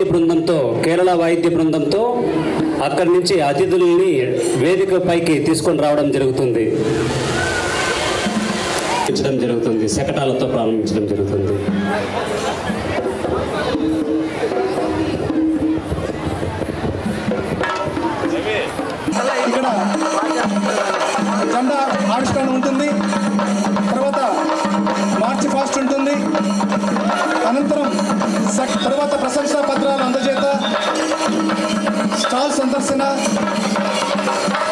బృందంతో కేరళ వాయిద్య బృందంతో అక్కడి నుంచి అతిథుల్ని వేదిక పైకి తీసుకొని రావడం జరుగుతుంది. శకటాలతో ప్రారంభించడం జరుగుతుంది. ఇక్కడ జెండా ఆవిష్కరణ ఉంటుంది. తర్వాత మార్చి ఫాస్ట్ ఉంటుంది. అనంతరం తర్వాత ప్రశంసా పత్రాలు అందజేత, స్టాల్ సందర్శన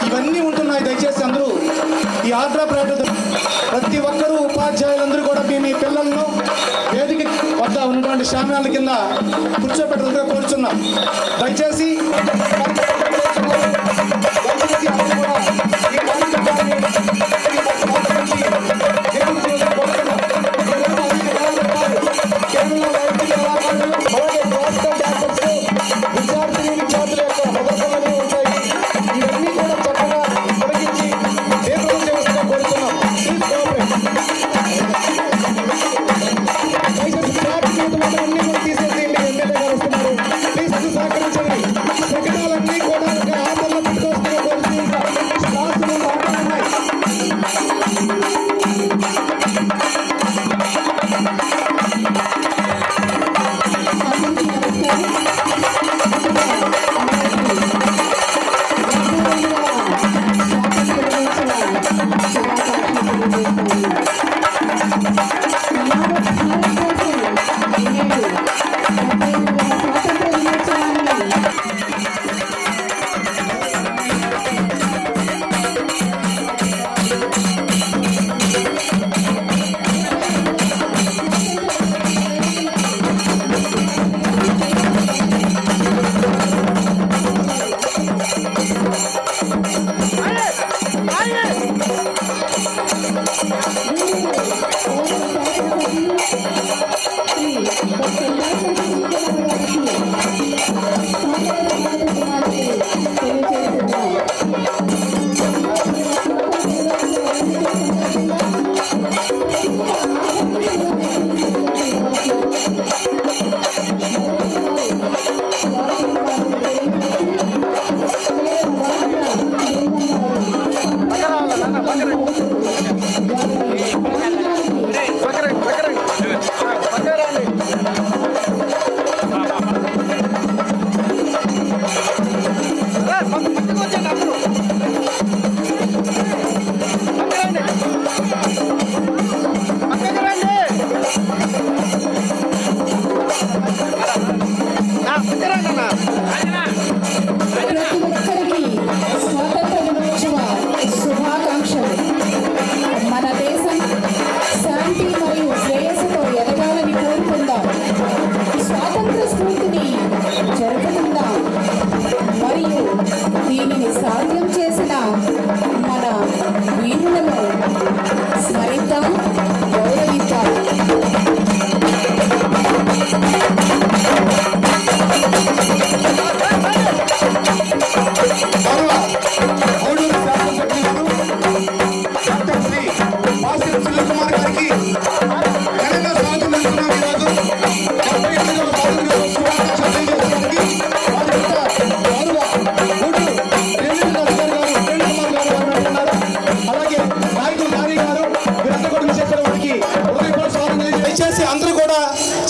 ఇవన్నీ ఉంటున్నాయి. దయచేసి అందరూ ఈ ఆర్ద్ర పర్యటన ప్రతి ఒక్కరూ ఉపాధ్యాయులందరూ కూడా మీ పిల్లలను వేదిక వద్ద ఉన్నటువంటి శామ్యాల కింద కూర్చోబెట్టడంగా కోరుచున్నాం. దయచేసి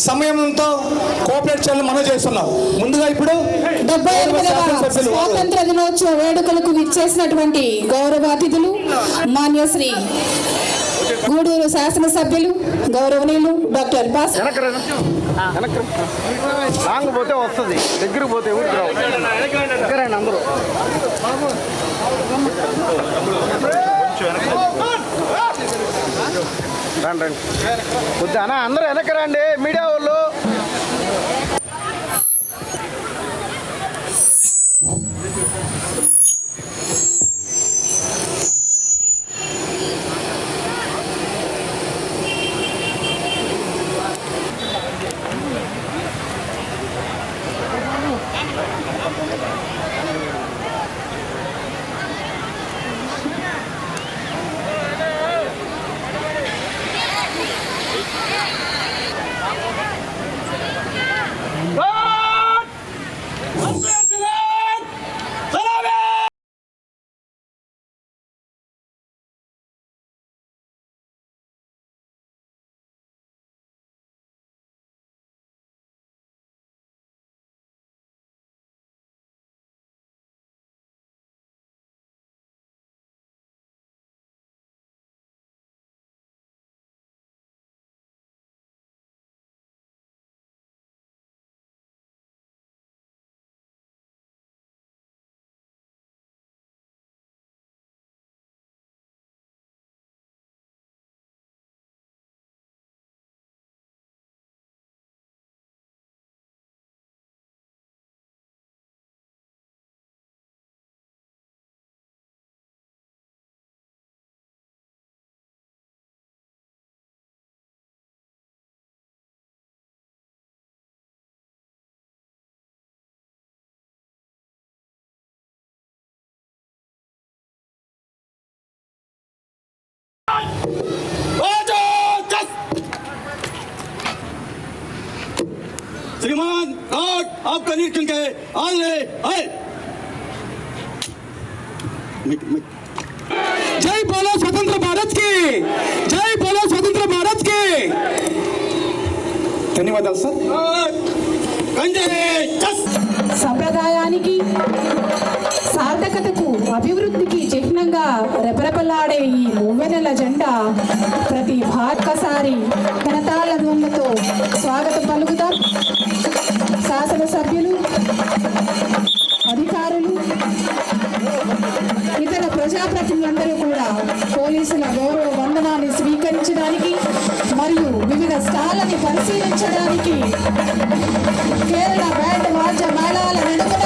సమయంతో కోఆపరేట్ చేయాలని మనం చేస్తున్నాం. ముందుగా ఇప్పుడు 78వ స్వాతంత్ర దినోత్సవ వేడుకలకు విచ్చేసినటువంటి గౌరవ అతిథులు మాన్యశ్రీ గూడూరు శాసనసభ్యులు గౌరవనీయులు డాక్టర్ పోతే వస్తుంది, దగ్గర పోతే ఊరికి రావు. అందరూ రండి వద్దా అందరూ వెనక్కి రండి మీడియా వాళ్ళు. श्रीमान गार्ड आपका निरीक्षण के आए आए। जय बोलो स्वतंत्र भारत की, जय बोलो स्वतंत्र भारत की। ధన్యవాదాలు సార్. సంప్రదాయానికి సార్థకతకు అభివృద్ధికి చిహ్నంగా రెపరెపలాడే ఈ మూవెనెల జెండా ప్రతి ఒక్కసారి కనతాళ ధ్వనులతో స్వాగతం పలుకుతాం. శాసనసభ్యులు, అధికారులు, ఇతర ప్రజాప్రతినిధులందరూ కూడా పోలీసుల గౌరవ వందనాన్ని స్వీకరించడానికి మరియు వివిధ స్టాళ్లని పరిశీలించడానికి కేరళ బ్యాండ్ వాద్య మేళాల నడుమున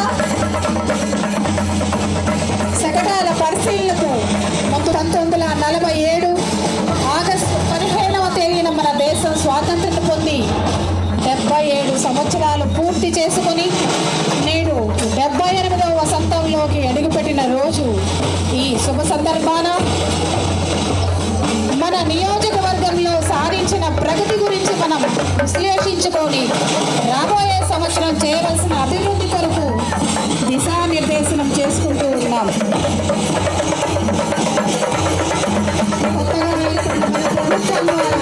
శకటాల పరిశీలనకు 1947 ఆగస్టు 15వ తేదీన మన దేశం స్వాతంత్ర్యం పొంది 77 సంవత్సరాలు పూర్తి చేసుకొని నేడు 78వ వసంతంలోకి అడుగుపెట్టిన రోజు. ఈ శుభ సందర్భాన మన నియోజకవర్గంలో సాధించిన ప్రగతి గురించి మనం విశ్లేషించుకొని రాబోయే సంవత్సరం చేయవలసిన అభివృద్ధి కొరకు దిశానిర్దేశనం చేసుకుంటూ ఉన్నాం. కొత్తగా వేసుకున్న మన ప్రభుత్వం ద్వారా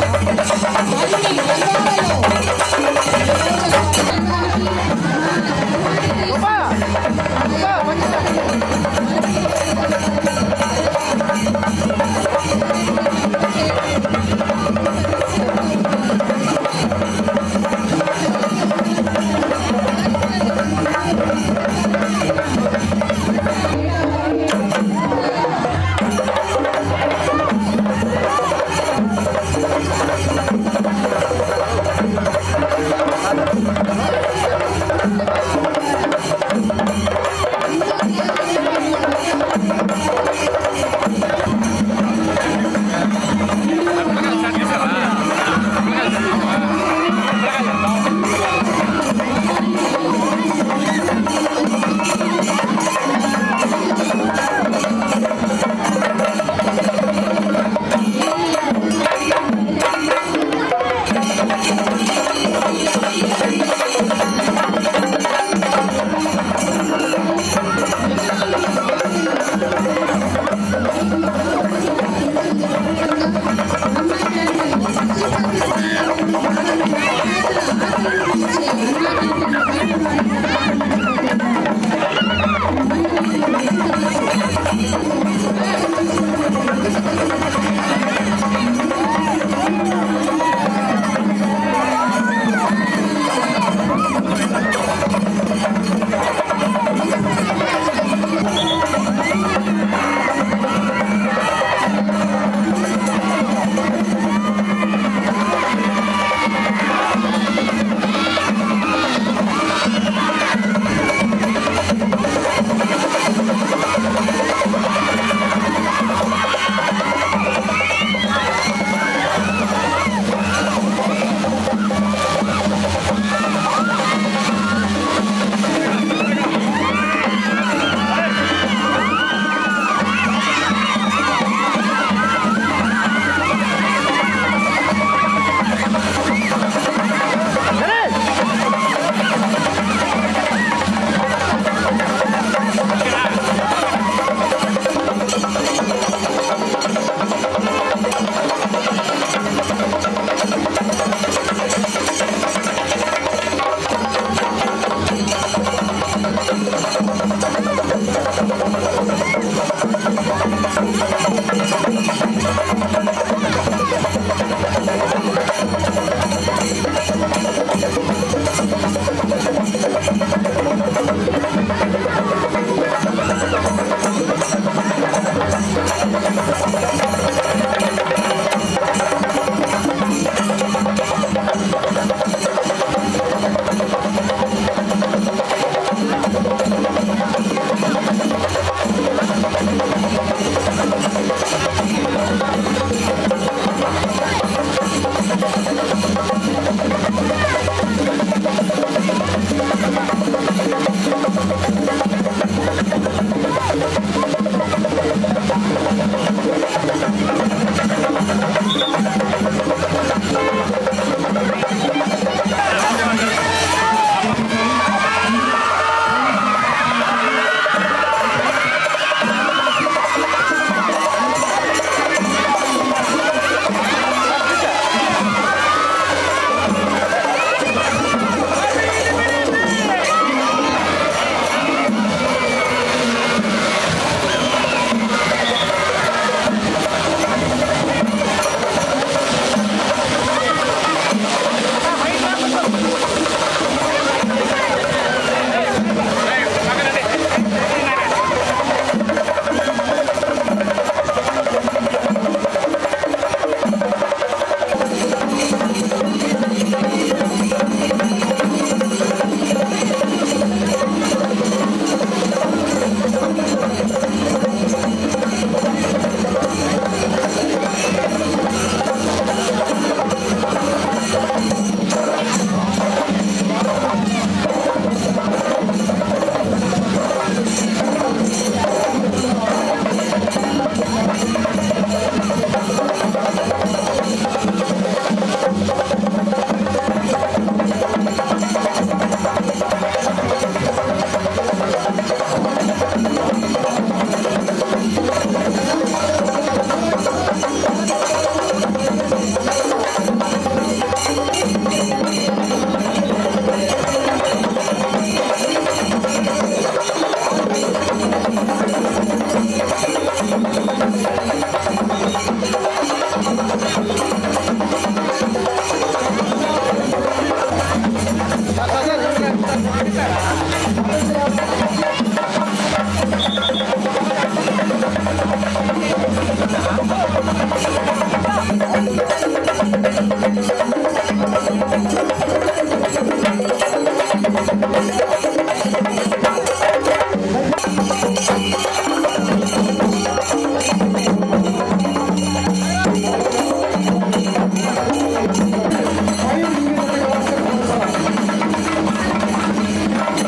అన్ని రంగాలలో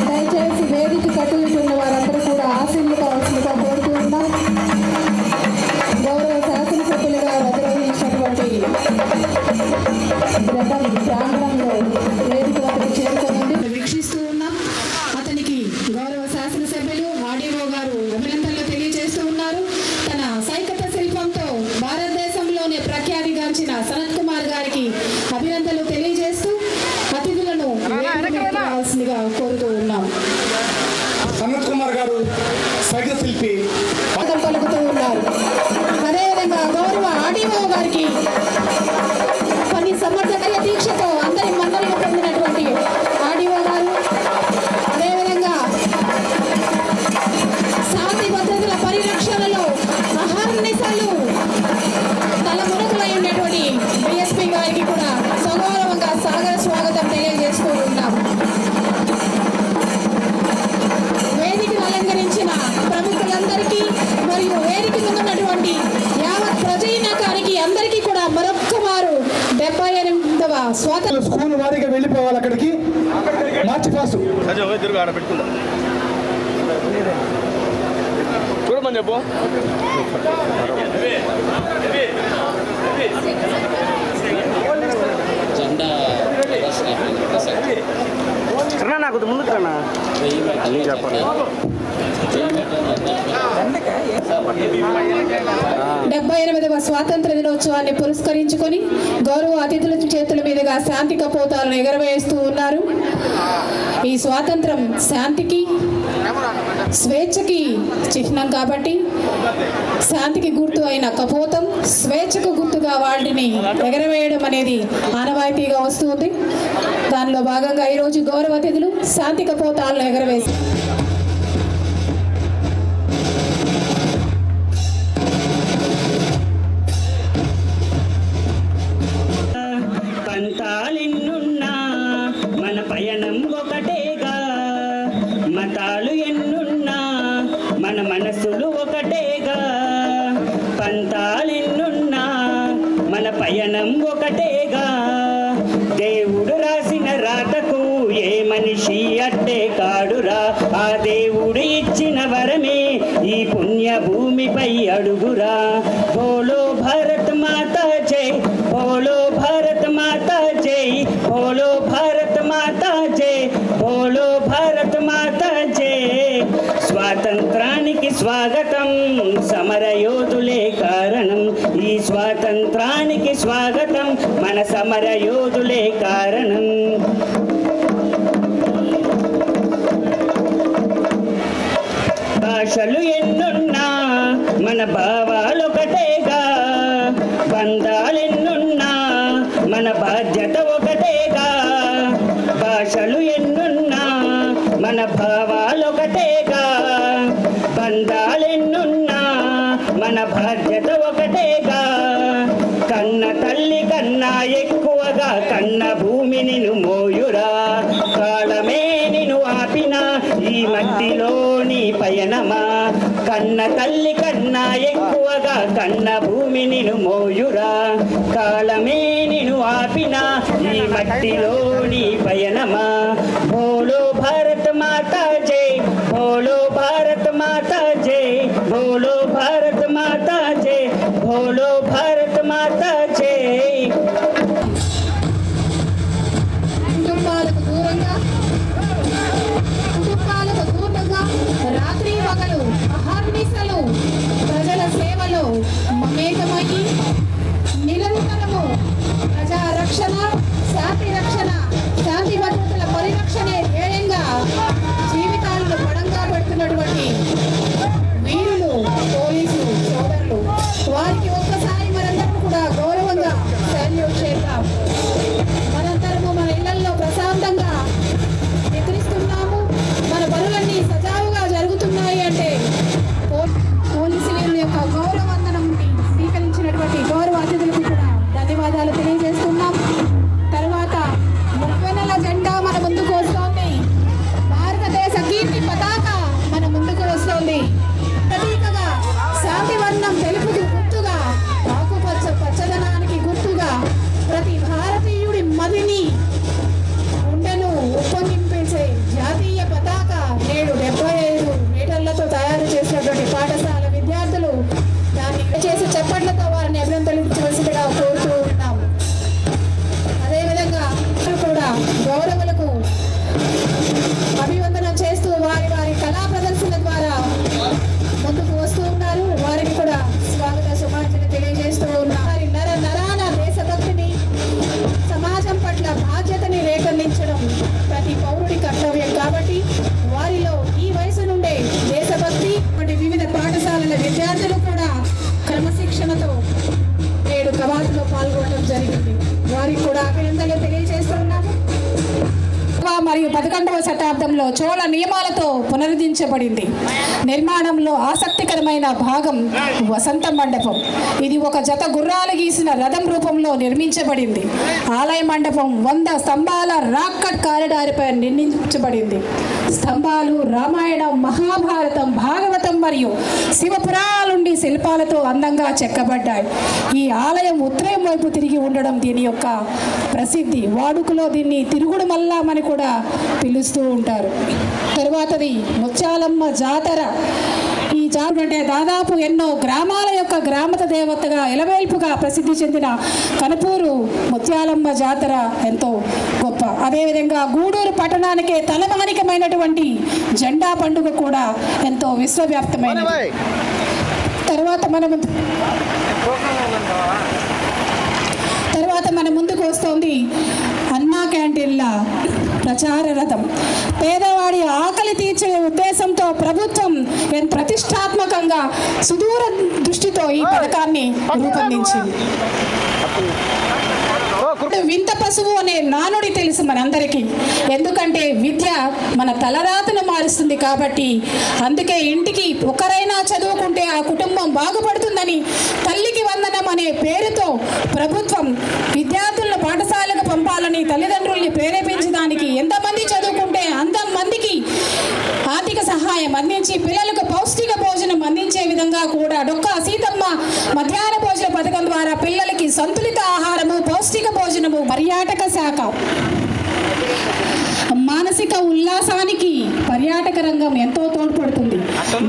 దయచేసి వేదిక కట్టుకుంటున్న వారందరూ కూడా ఆశీర్లు కావాల్సిందిగా కోరుతూ ఉన్నాం. గౌరవ శాసనసభ్యులుగా అధిరోహించినటువంటి రథం ప్రాంగణంలో వేదిక వద్దకు చేరుకోనుంది. వీక్షిస్తూ ఉన్నాం. అతనికి గౌరవ శాసనసభ్యులు ఆర్డీఓ గారు అభినందనలు తెలియజేస్తూ ఉన్నారు. తన సైకత శిల్పంతో భారతదేశంలోనే ప్రఖ్యాతిగాంచిన సనత్ కుమార్ గారికి అభినందనలు తెలియజేస్తూ అతిథులను రావాల్సిందిగా కోరుతూ ఉన్నాం. సనత్ కుమార్ గారు సైకిల్ శిల్పి పలుకుతూ ఉన్నారు. అదేవిధంగా గౌరవ ఆర్డీఓ గారికి పని సమర్థనీయ దీక్షతో అందరి మన్ననలు పొందినటువంటి ఆర్డీఓ గారు, అదేవిధంగా శాంతి భద్రతల పరిరక్షణలో అహర్నిశలు తలమునకలై ఉన్నటువంటి డిఎస్పీ గారికి కూడా సగౌరవంగా సాగర స్వాగతం తెలియజేస్తూ ఉన్నాం. వేదికను అలంకరించిన ప్రముఖులందరికీ మరియు వేదిక ముందున్నటువంటి యావత్ ప్రజానీకానికి అందరికీ కూడా మరొక్క వారు 78వ స్వాతంత్ర స్కూల్ వారీగా వెళ్ళిపోవాలి అక్కడికి. మార్చి పాసు చూడమని చెప్పు. నాకు ముందుకు రానా అన్నీ చెప్పండి. 78వ స్వాతంత్ర దినోత్సవాన్ని పురస్కరించుకొని గౌరవ అతిథుల చేతుల మీదుగా శాంతి కపోతాలను ఎగరవేస్తూ ఉన్నారు. ఈ స్వాతంత్రం శాంతికి స్వేచ్ఛకి చిహ్నం కాబట్టి శాంతికి గుర్తు అయిన కపోతం స్వేచ్ఛకు గుర్తుగా వాటిని ఎగరవేయడం అనేది ఆనవాయితీగా వస్తుంది. దానిలో భాగంగా ఈరోజు గౌరవ అతిథులు శాంతి కపోతాలను ఎగరవేశారు. పంతాలెన్నున్నా మన పయనం ఒకటేగా, మతాలు ఎన్నున్నా మన మనసులు ఒకటేగా. పంతాలెన్నున్నా మన పయనం ఒకటేగా, దేవుడు రాసిన రాతకు ఏ మనిషి అడ్డే కాడురా. ఆ దేవుడు ఇచ్చిన వరమే ఈ పుణ్య భూమిపై అడుగురా. బోలో భారత్ మాతా జై, బోలో భారత్ మాతా జై, బోలో భారత్ మాతా జై, బోలో భారత్ మాతా జై. స్వాతంత్రానికి స్వాగతం, సమరయోధులే కారణం. ఈ స్వాతంత్రానికి స్వాగతం, మన సమరయోధులే కారణం. భాషలు ఎన్నున్నా మన భావాలొకటేగా, బంధాలెన్నున్నా మన బాధ్యత ఒకటేగా. భాషలు ఎన్నున్నా మన భావాలొకటేగా, బంధాలెన్నున్నా మన బాధ్యత ఒకటేగా. కన్న తల్లి కన్నా ఎక్కువగా కన్న భూమి నిన్ను మోయురా. కాలమే నిన్ను ఆపిన ఈ మట్టిలోని పయనమా. కన్న తల్లి కన్నా ఎక్కువగా కన్న భూమి నిన్ను మోయురా. కాలమే నిన్ను ఆపిన ఈ మట్టిలోని పయనమా. బోలో భారత్ మాతా జై, బోలో భారత్ మాతా జై, బోలో భారత్ మాతా జై, బోలో భారత్ మాతా జై. కుటుంబాలకు దూరంగా రాత్రి పగలు అహర్నిశలు ప్రజల సేవలో మమేకమయ్యి నిరంతరము ప్రజా రక్షణ, శాంతి రక్షణ, శాంతి భద్రతల పరిరక్షణే ధ్యేయంగా జీవితాలను పడంగా పెడుతున్నటువంటి వీరులు పోలీసు సోదరులు, వారికి ఒక్కసారి మనందరం కూడా గౌరవంగా సాల్యూట్ చేద్దాం. మనందరము మన ఇళ్లలో ప్రశాంతంగా నిద్రిస్తున్నాము, మన పనులన్నీ సజావుగా జరుగుతున్నాయి అంటే పోలీసు వీరుల యొక్క గౌరవ వందనం స్వీకరించినటువంటి గౌరవ అతిథులకు కూడా ధన్యవాదాలు తెలియజేస్తున్నాం. మరియు 11వ శతాబ్దంలో చోళ నియమాలతో పునరుద్ధరించబడింది. నిర్మాణంలో ఆసక్తికరమైన భాగం వసంత మండపం. ఇది ఒక జత గుర్రాలు గీసిన రథం రూపంలో నిర్మించబడింది. ఆలయ మండపం 100 స్తంభాల రాక్ కట్ కారిడార్పై నిర్మించబడింది. స్తంభాలు రామాయణం, మహాభారతం, భాగవతం మరియు శివపురాణాల నుండి శిల్పాలతో అందంగా చెక్కబడ్డాయి. ఈ ఆలయం ఉత్తరం వైపు తిరిగి ఉండడం దీని యొక్క ప్రసిద్ధి. వాడుకలో దీన్ని తిరుగుడు మల్లం అని కూడా పిలుస్తూ ఉంటారు. తరువాతది ముత్యాలమ్మ జాతర. ఈ జాతర అంటే దాదాపు ఎన్నో గ్రామాల యొక్క గ్రామత దేవతగా ఎలవేల్పుగా ప్రసిద్ధి చెందిన కనుపూరు ముత్యాలమ్మ జాతర ఎంతో గొప్ప. అదేవిధంగా గూడూరు పట్టణానికే తలమానికమైనటువంటి జెండా పండుగ కూడా ఎంతో విశ్వవ్యాప్తమైనది. తర్వాత మన ముందుకు వస్తోంది అన్నా క్యాంటీన్ల ప్రచార రథం. పేదవాడి ఆకలి తీర్చే ఉద్దేశంతో ప్రభుత్వం ప్రతిష్టాత్మకంగా సుదూర దృష్టితో ఈ పథకాన్ని రూపొందించింది. వింత పశువు అనే నానుడి తెలుసు మనందరికీ. ఎందుకంటే విద్య మన తలరాతను మారుస్తుంది కాబట్టి. అందుకే ఇంటికి ఒకరైనా చదువుకుంటే ఆ కుటుంబం బాగుపడుతుందని తల్లికి వందనం అనే పేరుతో ప్రభుత్వం విద్యార్థులను పాఠశాలకు పంపాలని తల్లిదండ్రుల్ని ప్రేరేపించడానికి ఎంతమంది చదువుకుంటే అంతమందికి ఆర్థిక సహాయం అందించి పిల్లలకు పౌష్టిక భోజనం అందించే విధంగా కూడా డొక్కా సీతమ్మ మధ్యాహ్న భోజన పథకం ద్వారా పిల్లలకి సంతులిత ఆహారము, పౌష్టిక భోజనము, పర్యాటక శాఖ, మానసిక ఉల్లాసానికి పర్యాటక రంగం ఎంతో తోడ్పడుతుంది.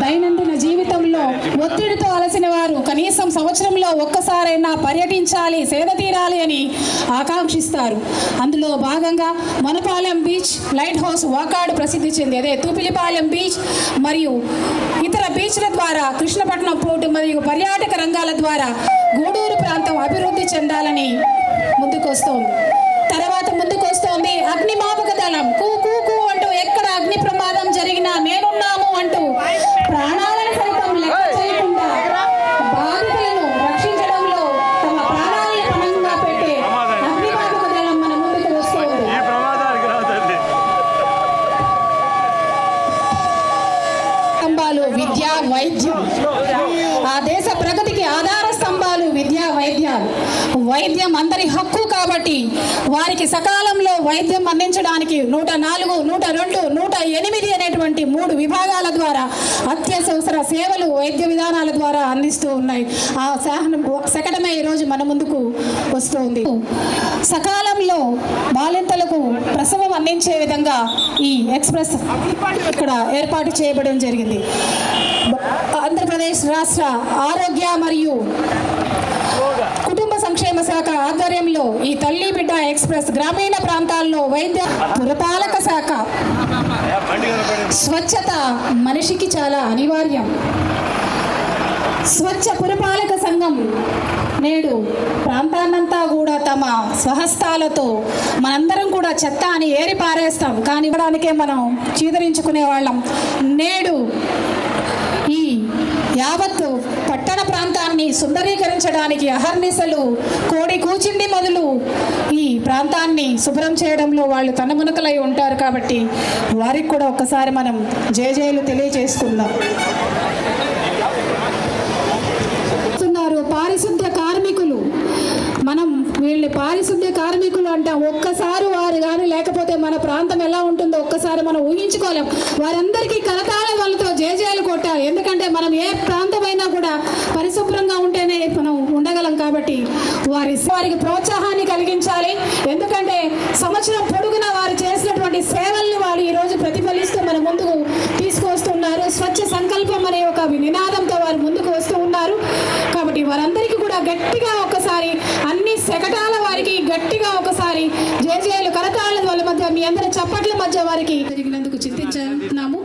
దైనందిన జీవితంలో ఒత్తిడితో అలసిన వారు కనీసం సంవత్సరంలో ఒక్కసారైనా పర్యటించాలి, సేద తీరాలి అని ఆకాంక్షిస్తారు. అందులో భాగంగా మనపాలెం బీచ్, లైట్ హౌస్, వాకాడు ప్రసిద్ధి చెంది అదే తూపిలిపాలెం బీచ్ మరియు ఇతర బీచ్ల ద్వారా కృష్ణపట్నం పోర్టు మరియు పర్యాటక రంగాల ద్వారా గూడూరు ప్రాంతం అభివృద్ధి చెందాలని ముందుకొస్తోంది. తర్వాత ముందుకు వస్తోంది అగ్నిమాపక దళం. కూ కూ కూ అంటూ ఎక్కడ అగ్ని ప్రమాదం జరిగినా నేనున్నాము అంటూ ప్రాణాలను సైతం లెక్క చేయకుండా బాధితులను రక్షించడంలో తమ ప్రాణాలను పణంగా పెట్టే అగ్నిమాపక దళం మన ముందుకు వస్తోంది. స్తంభాలు విద్య, వైద్యం. ఆ దేశ ప్రగతికి ఆధార స్తంభాలు విద్యా, వైద్యాలు. వైద్యం అందరి హక్కు కాబట్టి వారికి సకాలంలో వైద్యం అందించడానికి 104, 102, 108 అనేటువంటి 3 విభాగాల ద్వారా అత్యవసర సేవలు వైద్య విధానాల ద్వారా అందిస్తూ ఉన్నాయి. ఆ శకటమే ఈరోజు మన ముందుకు వస్తుంది. సకాలంలో బాలింతలకు ప్రసవం అందించే విధంగా ఈ ఎక్స్ప్రెస్ ఇక్కడ ఏర్పాటు చేయబడడం జరిగింది. ఆంధ్రప్రదేశ్ రాష్ట్ర ఆరోగ్య మరియు కుటుంబ సంక్షేమ శాఖ ఆధ్వర్యంలో ఈ తల్లి బిడ్డ ఎక్స్ప్రెస్ గ్రామీణ ప్రాంతాల్లో వైద్య పురపాలక శాఖ. స్వచ్ఛత మనిషికి చాలా అనివార్యం. స్వచ్ఛ పురపాలక సంఘం నేడు ప్రాంతాన్నంతా కూడా తమ స్వహస్తాలతో మనందరం కూడా చెత్త అని ఏరి పారేస్తాం, కానీ ఇవ్వడానికే మనం చీదరించుకునే వాళ్ళం. నేడు ఈ యావత్తు పట్టణ ప్రాంతాన్ని సుందరీకరించడానికి అహర్నిశలు కోడి కూచింది మొదలు ఈ ప్రాంతాన్ని శుభ్రం చేయడంలో వాళ్ళు తనమునకలై ఉంటారు. కాబట్టి వారికి కూడా ఒక్కసారి మనం జయజయలు తెలియజేసుకుందాం. పారిశుద్ధ్య కార్మికులు, మనం వీళ్ళని పారిశుద్ధ్య కార్మికులు అంటాం. ఒక్కసారి వారు కానీ లేకపోతే మన ప్రాంతం ఎలా ఉంటుందో ఒక్కసారి మనం ఊహించుకోలేం. వారందరికీ కరతాళ వాళ్ళతో జయజయలు కొట్టాలి. ఎందుకంటే మనం ఏ ప్రాంతమైనా కూడా పరిశుభ్రంగా ఉంటేనే మనం ఉండగలం. కాబట్టి వారికి ప్రోత్సాహాన్ని కలిగించాలి. ఎందుకంటే సంవత్సరం పొడుగునా వారు చేసినటువంటి సేవల్ని వారు ఈరోజు ప్రతిఫలిస్తూ మన ముందుకు తీసుకువస్తున్నారు. స్వచ్ఛ సంకల్పం అనే ఒక నినాదంతో వారు ముందుకు వస్తూ ఉన్నారు. కాబట్టి వారందరికీ కూడా గట్టిగా ఒకసారి అన్ని శకటాల వారికి గట్టిగా ఒకసారి జయజయలు కరతాళ వాళ్ళ మధ్య మీ అందరి చప్పట్ల మధ్య వారికి జరిగినందుకు చింతించున్నాము.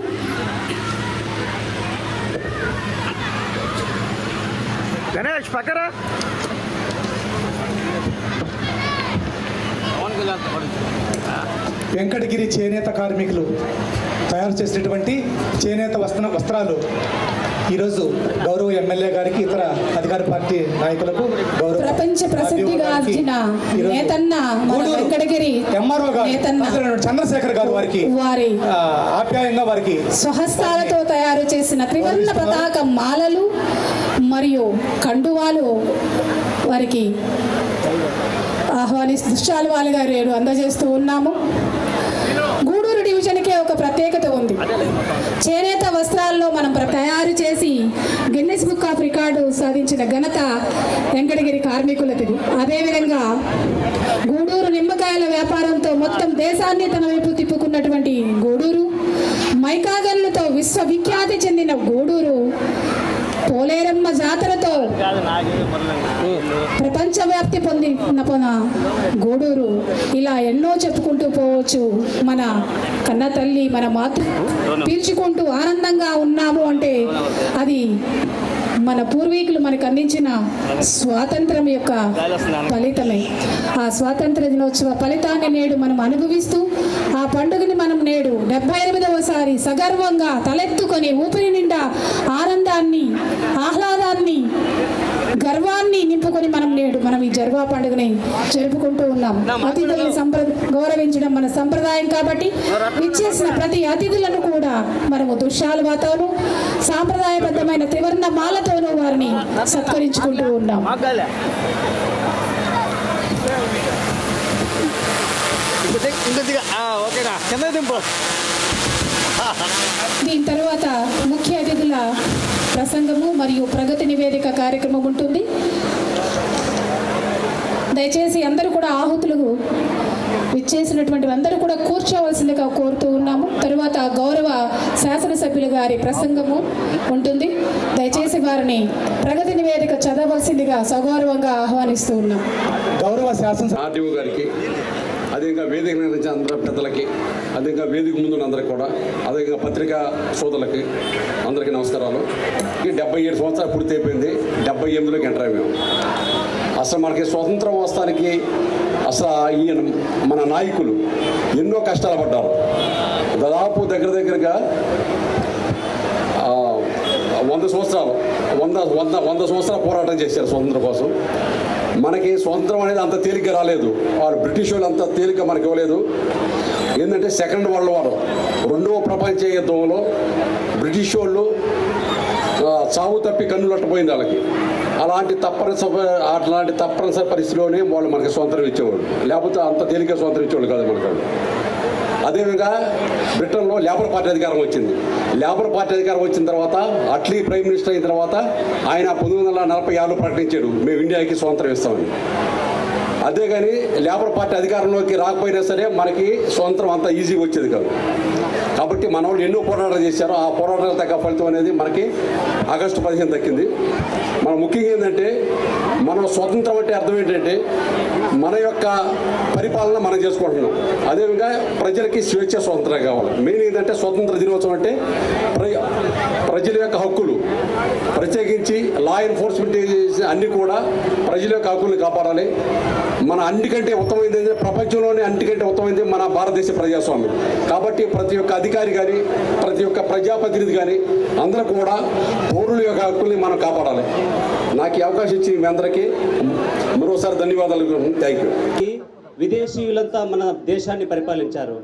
గణేష్ పక్కరా వెంకటగిరి చేనేత కార్మికులు తయారు చేసినటువంటి చేనేత వస్త్రాలు ఈరోజు గౌరవ ఎమ్మెల్యే గారికి, ఇతర అధికార పార్టీ నాయకులకు, గౌరవ ప్రపంచ ప్రసిద్ధిగాంచిన నేతన్న మన వెంకటగిరి ఎంఆర్ఓ గారు నేతన్న చంద్రశేఖర్ గారు వారి ఆప్యాయంగా వారికి స్వహస్తాలతో తయారు చేసిన త్రివర్ణ పతాక మాలలు మరియు కండువాలు వారికి దుశ్శాలువాలు గారు అందజేస్తూ ఉన్నాము. గూడూరు డివిజన్కే ఒక ప్రత్యేకత ఉంది. చేనేత వస్త్రాల్లో మనం తయారు చేసి గిన్నెస్ బుక్ ఆఫ్ రికార్డు సాధించిన ఘనత వెంకటగిరి కార్మికులది. అదేవిధంగా గూడూరు నిమ్మకాయల వ్యాపారంతో మొత్తం దేశాన్ని తన వైపు తిప్పుకున్నటువంటి గూడూరు, మైకాగన్లతో విశ్వవిఖ్యాతి చెందిన గూడూరు, పోలేరమ్మ జాతరతో ప్రపంచవ్యాప్తి పొందిన గూడూరు, ఇలా ఎన్నో చెప్పుకుంటూ పోవచ్చు. మన కన్న తల్లి, మన మాతృ పీల్చుకుంటూ ఆనందంగా ఉన్నాము అంటే అది మన పూర్వీకులు మనకు అందించిన స్వాతంత్రం యొక్క ఫలితమే. ఆ స్వాతంత్ర దినోత్సవ ఫలితాన్ని నేడు మనం అనుభవిస్తూ ఆ పండుగని మనం నేడు 78వసారి సగర్వంగా తలెత్తుకొని ఊపిరి నిండా ఆనందాన్ని, ఆహ్లాదాన్ని, గర్వాన్ని నింపుకొని మనం ఈ జర్వా పండుగని జరుపుకుంటూ ఉన్నాం. అతిథులను గౌరవించడం మన సంప్రదాయం కాబట్టి విచ్చేసిన ప్రతి అతిథులను కూడా మనము దుశ్శాలువాతోనూ సాంప్రదాయబద్ధమైన త్రివర్ణ మాలతోనూ వారిని సత్కరించుకుంటూ ఉన్నాం. దీని తర్వాత ముఖ్య అతిథుల ప్రసంగము మరియు ప్రగతి నివేదిక కార్యక్రమం ఉంటుంది. దయచేసి అందరూ కూడా ఆహుతులు విచ్చేసినటువంటి అందరూ కూడా కూర్చోవలసిందిగా కోరుతూ ఉన్నాము. తరువాత గౌరవ శాసనసభ్యులు గారి ప్రసంగము ఉంటుంది. దయచేసి వారిని ప్రగతి నివేదిక చదవలసిందిగా సగౌరవంగా ఆహ్వానిస్తూ ఉన్నాం. గౌరవ శాసనసభ ఆర్డీఓ గారికి, అదేవిధంగా వేదిక నిర్వహించిన అందరూ పెద్దలకి, అదేవిధంగా వేదిక ముందున్న అందరికి కూడా, అదేవిధంగా పత్రికా సోదరులకి అందరికీ నమస్కారాలు. ఈ 77 సంవత్సరాలు పూర్తి అయిపోయింది. 78లోకి ఎంటర్ అయ్యాము. అసలు మనకి స్వతంత్రం వస్తానికి అసలు ఈయన మన నాయకులు ఎన్నో కష్టాలు పడ్డారు. దాదాపు దగ్గరగా 100 సంవత్సరాలు పోరాటం చేశారు స్వతంత్రం కోసం. మనకి స్వతంత్రం అనేది అంత తేలిక రాలేదు. వాళ్ళు బ్రిటిష్ వాళ్ళు అంత తేలిక మనకి ఇవ్వలేదు. ఏంటంటే సెకండ్ వరల్డ్ వార్, రెండవ ప్రపంచ యుద్ధంలో బ్రిటిష్ వాళ్ళు చావు తప్పి కన్నులట్టపోయింది వాళ్ళకి. అలాంటి తప్పనిసరి పరిస్థితిలోనే వాళ్ళు మనకి స్వాతంత్రం ఇచ్చేవాళ్ళు. లేకపోతే అంత తేలిక స్వాతంత్రం ఇచ్చేవాళ్ళు కాదు మనకు. అదేవిధంగా బ్రిటన్లో లేబర్ పార్టీ అధికారం వచ్చింది. లేబర్ పార్టీ అధికారం వచ్చిన తర్వాత అట్లీ ప్రైమ్ మినిస్టర్ అయిన తర్వాత ఆయన 1946లో ప్రకటించాడు, మేము ఇండియాకి స్వాతంత్రం ఇస్తామని. అదే కానీ లేబర్ పార్టీ అధికారంలోకి రాకపోయినా సరే మనకి స్వాతంత్రం అంత ఈజీగా వచ్చేది కాదు. కాబట్టి మన వాళ్ళు ఎన్నో పోరాటాలు చేశారు. ఆ పోరాటాలు తగ్గ ఫలితం అనేది మనకి ఆగస్టు 15 దక్కింది. మనం ముఖ్యంగా ఏంటంటే మనం స్వతంత్రం అంటే అర్థం ఏంటంటే మన యొక్క పరిపాలన మనం చేసుకుంటున్నాం. అదేవిధంగా ప్రజలకి స్వేచ్ఛ స్వతంత్రం కావాలి. మెయిన్ ఏంటంటే స్వతంత్ర దినోత్సవం అంటే ప్రజల యొక్క హక్కులు, ప్రత్యేకించి లా ఎన్ఫోర్స్మెంట్ అన్నీ కూడా ప్రజల యొక్క హక్కుల్ని కాపాడాలి. మన అన్నికంటే ఉత్తమైంది ప్రపంచంలోనే అన్నికంటే ఉత్తమైంది మన భారతదేశ ప్రజాస్వామ్యం. కాబట్టి ప్రతి ఒక్క అధికారి కానీ, ప్రతి ఒక్క ప్రజాప్రతినిధి కానీ అందరూ కూడా పౌరుల యొక్క హక్కుల్ని మనం కాపాడాలి. నాకు ఈ అవకాశం ఇచ్చి మీ అందరికీ మరోసారి ధన్యవాదాలు. Thank you. విదేశీయులంతా మన దేశాన్ని పరిపాలించారు.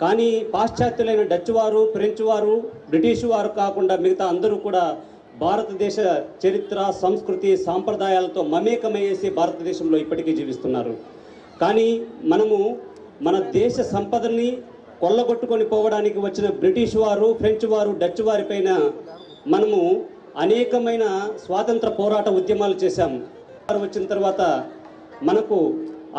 కానీ పాశ్చాత్యులైన డచ్ వారు, ఫ్రెంచ్ వారు, బ్రిటిష్ వారు కాకుండా మిగతా అందరూ కూడా భారతదేశ చరిత్ర, సంస్కృతి, సాంప్రదాయాలతో మమేకమయ్యేసి భారతదేశంలో ఇప్పటికీ జీవిస్తున్నారు. కానీ మనము మన దేశ సంపదని కొల్లగొట్టుకొని పోవడానికి వచ్చిన బ్రిటిష్ వారు, ఫ్రెంచ్ వారు, డచ్ వారిపైన మనము అనేకమైన స్వాతంత్ర పోరాట ఉద్యమాలు చేశాము. వచ్చిన తర్వాత మనకు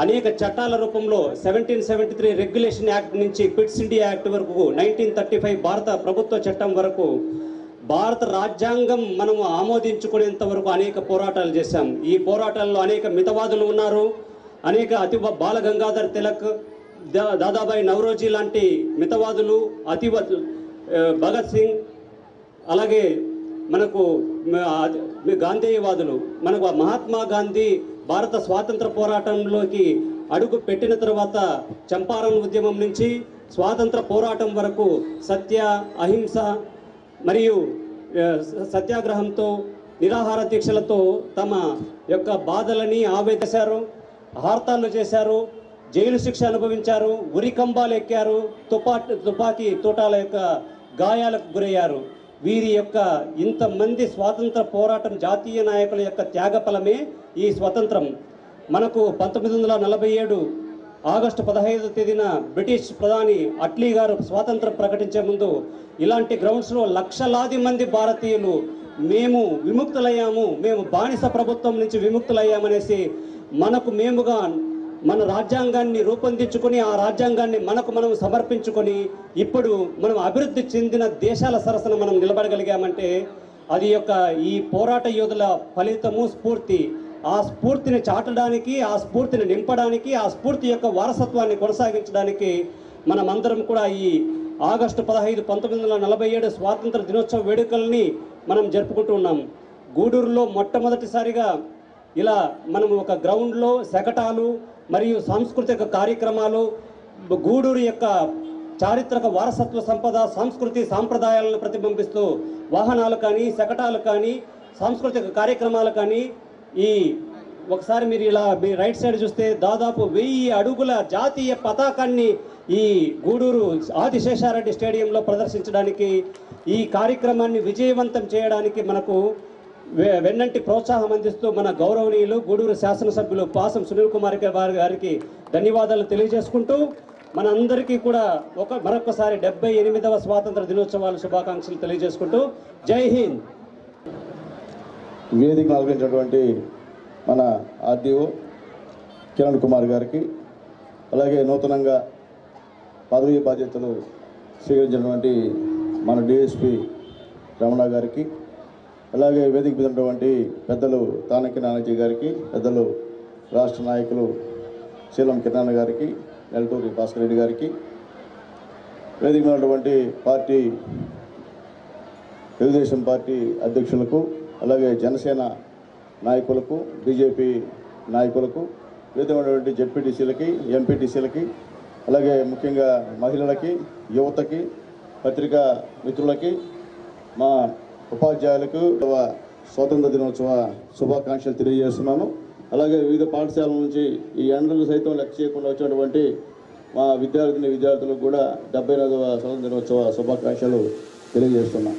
అనేక చట్టాల రూపంలో 1773 రెగ్యులేషన్ యాక్ట్ నుంచి క్విట్స్ ఇండియా యాక్ట్ వరకు, 1935 భారత ప్రభుత్వ చట్టం వరకు, భారత రాజ్యాంగం మనము ఆమోదించుకునేంత వరకు అనేక పోరాటాలు చేశాం. ఈ పోరాటాల్లో అనేక మితవాదులు ఉన్నారు. అనేక బాల గంగాధర్ తిలక్, దాదాబాయి నవరోజీ లాంటి మితవాదులు, భగత్ సింగ్, అలాగే మనకు గాంధేయవాదులు. మనకు మహాత్మా గాంధీ భారత స్వాతంత్ర పోరాటంలోకి అడుగు పెట్టిన తర్వాత చంపారన్ ఉద్యమం నుంచి స్వాతంత్ర పోరాటం వరకు సత్య, అహింస మరియు సత్యాగ్రహంతో, నిరాహార దీక్షలతో తమ యొక్క బాధలని ఆవేదశారు, హార్తాళ్ళు చేశారు, జైలు శిక్ష అనుభవించారు, ఉరికంబాలు ఎక్కారు, తుపాకీ తోటాల యొక్క గాయాలకు గురయ్యారు. వీరి యొక్క ఇంతమంది స్వాతంత్ర పోరాటం జాతీయ నాయకుల యొక్క త్యాగఫలమే ఈ స్వతంత్రం. మనకు 1947 ఆగస్టు 15వ తేదీన బ్రిటిష్ ప్రధాని అట్లీ గారు స్వాతంత్రం ప్రకటించే ముందు ఇలాంటి గ్రౌండ్స్లో లక్షలాది మంది భారతీయులు మేము విముక్తులయ్యాము, మేము బానిస ప్రభుత్వం నుంచి విముక్తులయ్యామనేసి మనకు మేముగా మన రాజ్యాంగాన్ని రూపొందించుకొని, ఆ రాజ్యాంగాన్ని మనకు మనం సమర్పించుకొని ఇప్పుడు మనం అభివృద్ధి చెందిన దేశాల సరసన మనం నిలబడగలిగామంటే అది యొక్క ఈ పోరాట యోధుల ఫలితము, స్ఫూర్తి. ఆ స్ఫూర్తిని చాటడానికి, ఆ స్ఫూర్తిని నింపడానికి, ఆ స్ఫూర్తి యొక్క వారసత్వాన్ని కొనసాగించడానికి మనమందరం కూడా ఈ ఆగస్టు 15, 1947 స్వాతంత్ర దినోత్సవ వేడుకల్ని మనం జరుపుకుంటూ ఉన్నాం. గూడూరులో మొట్టమొదటిసారిగా ఇలా మనం ఒక గ్రౌండ్లో శకటాలు మరియు సాంస్కృతిక కార్యక్రమాలు, గూడూరు యొక్క చారిత్రక వారసత్వ సంపద, సంస్కృతి సాంప్రదాయాలను ప్రతిబింబిస్తూ వాహనాలు కానీ, శకటాలు కానీ, సాంస్కృతిక కార్యక్రమాలు కానీ, ఈ ఒకసారి మీరు ఇలా మీ రైట్ సైడ్ చూస్తే దాదాపు 1000 అడుగుల జాతీయ పతాకాన్ని ఈ గూడూరు ఆదిశేషారెడ్డి స్టేడియంలో ప్రదర్శించడానికి, ఈ కార్యక్రమాన్ని విజయవంతం చేయడానికి మనకు వెన్నంటి ప్రోత్సాహం అందిస్తూ మన గౌరవనీయులు గూడూరు శాసనసభ్యులు పాసం సునీల్ కుమార్ గారికి ధన్యవాదాలు తెలియజేసుకుంటూ మనందరికీ కూడా మరొకసారి 78వ స్వాతంత్ర దినోత్సవాల శుభాకాంక్షలు తెలియజేసుకుంటూ జై హింద్. వేదిక ఆలోచించినటువంటి మన ఆర్డీఓ కిరణ్ కుమార్ గారికి, అలాగే నూతనంగా పదవీ బాధ్యతలు స్వీకరించినటువంటి మన డిఎస్పి రమణ గారికి, అలాగే వేదిక మీద ఉన్నటువంటి పెద్దలు తానకి నానాజీ గారికి, పెద్దలు రాష్ట్ర నాయకులు శీలం కిరణ్ గారికి, నెలటూరి భాస్కర్ రెడ్డి గారికి, వేదిక మీద ఉన్నటువంటి పార్టీ తెలుగుదేశం పార్టీ అధ్యక్షులకు, అలాగే జనసేన నాయకులకు, బీజేపీ నాయకులకు, వేదిక ఉన్నటువంటి జెడ్పీటీసీలకి, ఎంపీటీసీలకి, అలాగే ముఖ్యంగా మహిళలకి, యువతకి, పత్రికా మిత్రులకి, మా ఉపాధ్యాయులకు స్వాతంత్ర దినోత్సవ శుభాకాంక్షలు తెలియజేస్తున్నాను. అలాగే వివిధ పాఠశాలల నుంచి ఈ ఎండలు సైతం లెక్క చేయకుండా వచ్చినటువంటి మా విద్యార్థులకు కూడా 78వ స్వాతంత్ర దినోత్సవ శుభాకాంక్షలు తెలియజేస్తున్నాం.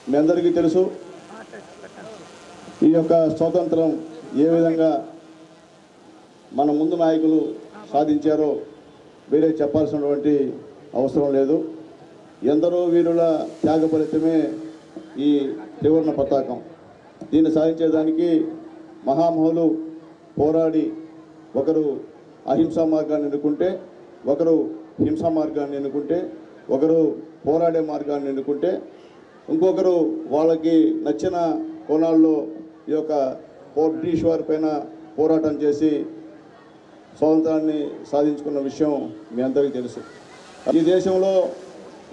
మీ అందరికీ తెలుసు ఈ యొక్క స్వాతంత్రం ఏ విధంగా మన ముందు నాయకులు సాధించారో వేరే చెప్పాల్సినటువంటి అవసరం లేదు. ఎందరో వీరుల త్యాగ ఫలితమే ఈ త్రివర్ణ పతాకం. దీన్ని సాధించేదానికి మహామహులు పోరాడి ఒకరు అహింసా మార్గాన్ని ఎన్నుకుంటే, ఒకరు హింసా మార్గాన్ని ఎన్నుకుంటే, ఒకరు పోరాడే మార్గాన్ని ఎన్నుకుంటే, ఇంకొకరు వాళ్ళకి నచ్చిన కోణాల్లో ఈ యొక్క బ్రిటిష్ వారి పైన పోరాటం చేసి స్వాతంత్రాన్ని సాధించుకున్న విషయం మీ అందరికీ తెలుసు. ఈ దేశంలో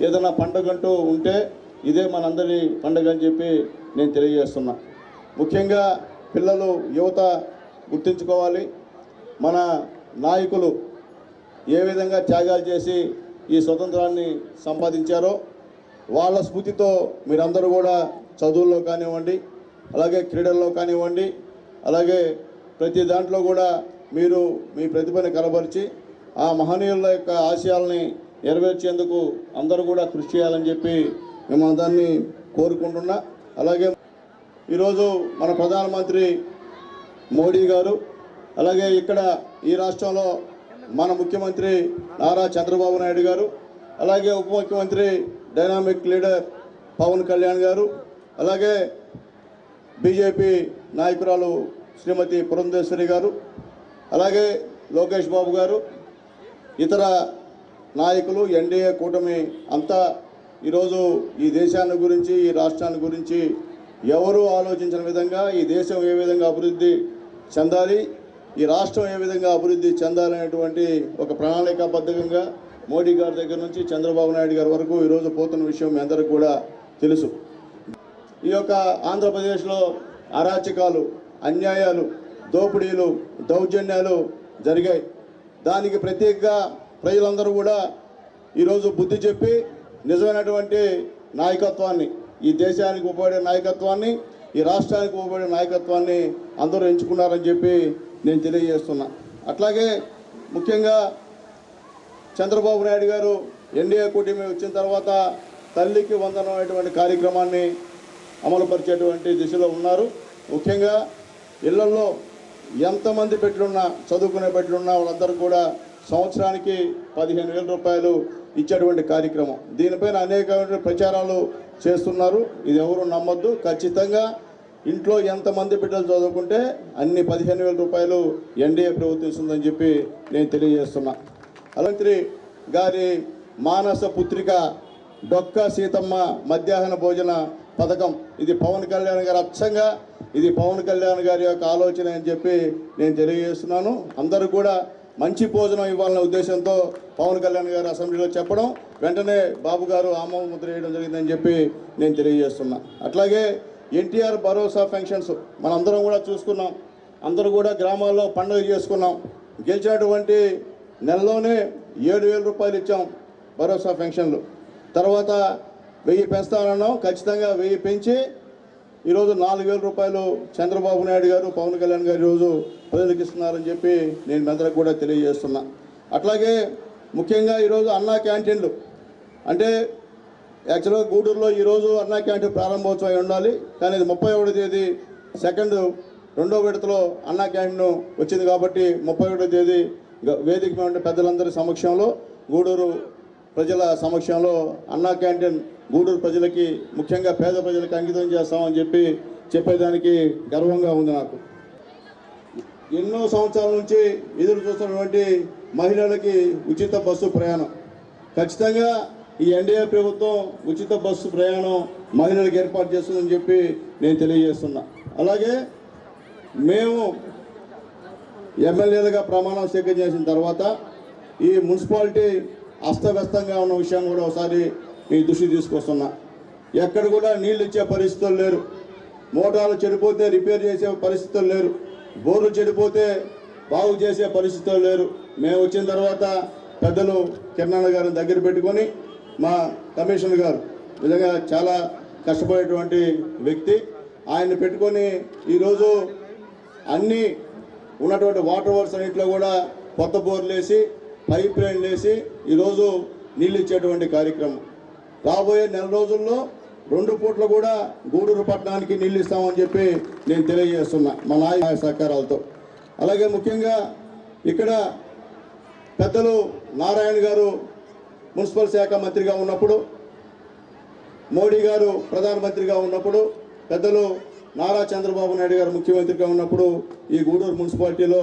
ఏదైనా పండుగంటూ ఉంటే ఇదే మనందరి పండుగ అని చెప్పి నేను తెలియజేస్తున్నా. ముఖ్యంగా పిల్లలు, యువత గుర్తుంచుకోవాలి. మన నాయకులు ఏ విధంగా త్యాగాలు చేసి ఈ స్వతంత్రాన్ని సంపాదించారో వాళ్ళ స్ఫూర్తితో మీరందరూ కూడా చదువుల్లో కానివ్వండి, అలాగే క్రీడల్లో కానివ్వండి, అలాగే ప్రతి దాంట్లో కూడా మీరు మీ ప్రతిభను కనబరిచి ఆ మహనీయుల యొక్క ఆశయాల్ని నెరవేర్చేందుకు అందరూ కూడా కృషి చేయాలని చెప్పి మేము అందరినీ కోరుకుంటున్నా. అలాగే ఈరోజు మన ప్రధానమంత్రి మోడీ గారు, అలాగే ఇక్కడ ఈ రాష్ట్రంలో మన ముఖ్యమంత్రి నారా చంద్రబాబు నాయుడు గారు, అలాగే ఉప ముఖ్యమంత్రి డైనామిక్ లీడర్ పవన్ కళ్యాణ్ గారు, అలాగే బీజేపీ నాయకురాలు శ్రీమతి పురంధేశ్వరి గారు, అలాగే లోకేష్ బాబు గారు, ఇతర నాయకులు, ఎన్డీఏ కూటమి అంతా ఈరోజు ఈ దేశాన్ని గురించి, ఈ రాష్ట్రాన్ని గురించి ఎవరు ఆలోచించిన విధంగా ఈ దేశం ఏ విధంగా అభివృద్ధి చెందాలి, ఈ రాష్ట్రం ఏ విధంగా అభివృద్ధి చెందాలనేటువంటి ఒక ప్రణాళికాబద్ధంగా మోడీ గారి దగ్గర నుంచి చంద్రబాబు నాయుడు గారి వరకు ఈరోజు పోతున్న విషయం మీ అందరికీ కూడా తెలుసు. ఈ యొక్క ఆంధ్రప్రదేశ్లో అరాచకాలు, అన్యాయాలు, దోపిడీలు, దౌర్జన్యాలు జరిగాయి. దానికి ప్రత్యేకంగా ప్రజలందరూ కూడా ఈరోజు బుద్ధి చెప్పి నిజమైనటువంటి నాయకత్వాన్ని, ఈ దేశానికి ఉపయోగపడే నాయకత్వాన్ని, ఈ రాష్ట్రానికి ఉపయోగపడే నాయకత్వాన్ని అందరూ ఎంచుకున్నారని చెప్పి నేను తెలియజేస్తున్నా. అట్లాగే ముఖ్యంగా చంద్రబాబు నాయుడు గారు ఎన్డీఏ కూటమి వచ్చిన తర్వాత తల్లికి వందనం అనేటువంటి కార్యక్రమాన్ని అమలుపరిచేటువంటి దిశలో ఉన్నారు. ముఖ్యంగా ఇళ్లలో ఎంతమంది బిడ్డలున్నా, చదువుకునే బిడ్డలున్నా వాళ్ళందరూ కూడా సంవత్సరానికి 15,000 రూపాయలు ఇచ్చేటువంటి కార్యక్రమం. దీనిపైన అనేకమైన ప్రచారాలు చేస్తున్నారు. ఇది ఎవరు నమ్మొద్దు. ఖచ్చితంగా ఇంట్లో ఎంతమంది బిడ్డలు చదువుకుంటే అన్ని 15,000 రూపాయలు ఎన్డీఏ ప్రభుత్వం ఇస్తుందని చెప్పి నేను తెలియజేస్తున్నా. మంత్రి గారి మానస పుత్రిక డొక్క సీతమ్మ మధ్యాహ్న భోజన పథకం, ఇది పవన్ కళ్యాణ్ గారు అచ్చంగా ఇది పవన్ కళ్యాణ్ గారి యొక్క ఆలోచన అని చెప్పి నేను తెలియజేస్తున్నాను. అందరూ కూడా మంచి భోజనం ఇవ్వాలనే ఉద్దేశంతో పవన్ కళ్యాణ్ గారు అసెంబ్లీలో చెప్పడం, వెంటనే బాబు గారు ఆమోద ముద్ర వేయడం జరిగిందని చెప్పి నేను తెలియజేస్తున్నా. అట్లాగే ఎన్టీఆర్ భరోసా పెన్షన్స్ మనందరం కూడా చూసుకున్నాం. అందరూ కూడా గ్రామాల్లో పండుగ చేసుకున్నాం. గెలిచినటువంటి నెలలోనే 7,000 రూపాయలు ఇచ్చాం భరోసా పెన్షన్లు. తర్వాత 1000 పెంచుతానన్నాం. ఖచ్చితంగా 1000 పెంచి ఈరోజు 4,000 రూపాయలు చంద్రబాబు నాయుడు గారు, పవన్ కళ్యాణ్ గారు ఈరోజు ప్రజలకు ఇస్తున్నారని చెప్పి నేను మీ అందరికి కూడా తెలియజేస్తున్నా. అట్లాగే ముఖ్యంగా ఈరోజు అన్నా క్యాంటీన్లు, అంటే యాక్చువల్గా గూడూరులో ఈరోజు అన్నా క్యాంటీన్ ప్రారంభోత్సవం అయి ఉండాలి. కానీ ఇది 31వ తేదీ రెండో విడతలో అన్నా క్యాంటీన్ వచ్చింది కాబట్టి 31వ తేదీ వేదిక మీద ఉండే పెద్దలందరి సమక్షంలో, గూడూరు ప్రజల సమక్షంలో అన్నా క్యాంటీన్ గూడూరు ప్రజలకి, ముఖ్యంగా పేద ప్రజలకి అంకితం చేస్తామని చెప్పి చెప్పేదానికి గర్వంగా ఉంది నాకు. ఎన్నో సంవత్సరాల నుంచి ఎదురు చూస్తున్నటువంటి మహిళలకి ఉచిత బస్సు ప్రయాణం, ఖచ్చితంగా ఈ ఎన్డీఏ ప్రభుత్వం ఉచిత బస్సు ప్రయాణం మహిళలకు ఏర్పాటు చేస్తుందని చెప్పి నేను తెలియజేస్తున్నా. అలాగే మేము ఎమ్మెల్యేలుగా ప్రమాణం స్వీకారం చేసిన తర్వాత ఈ మున్సిపాలిటీ అస్తవ్యస్తంగా ఉన్న విషయం కూడా ఒకసారి మీ దృష్టి తీసుకొస్తున్నా. ఎక్కడ కూడా నీళ్ళు ఇచ్చే పరిస్థితులు లేరు. మోటార్లు చెడిపోతే రిపేర్ చేసే పరిస్థితులు లేరు. బోర్లు చెడిపోతే బాగు చేసే పరిస్థితులు లేరు. మేము వచ్చిన తర్వాత పెద్దలు కిరణ్ గారిని దగ్గర పెట్టుకొని, మా కమిషనర్ గారు నిజంగా చాలా కష్టపడేటువంటి వ్యక్తి, ఆయన్ని పెట్టుకొని ఈరోజు అన్నీ ఉన్నటువంటి వాటర్ వర్క్స్ అన్నింటిలో కూడా కొత్త బోర్లు వేసి, పైప్ లైన్లు వేసి ఈరోజు నీళ్ళు ఇచ్చేటువంటి కార్యక్రమం. రాబోయే నెల రోజుల్లో 2 పూట్ల కూడా గూడూరు పట్టణానికి నీళ్ళు ఇస్తామని చెప్పి నేను తెలియజేస్తున్నా మా నాయక సహకారాలతో. అలాగే ముఖ్యంగా ఇక్కడ పెద్దలు నారాయణ గారు మున్సిపల్ శాఖ మంత్రిగా ఉన్నప్పుడు, మోడీ గారు ప్రధానమంత్రిగా ఉన్నప్పుడు, పెద్దలు నారా చంద్రబాబు నాయుడు గారు ముఖ్యమంత్రిగా ఉన్నప్పుడు ఈ గూడూరు మున్సిపాలిటీలో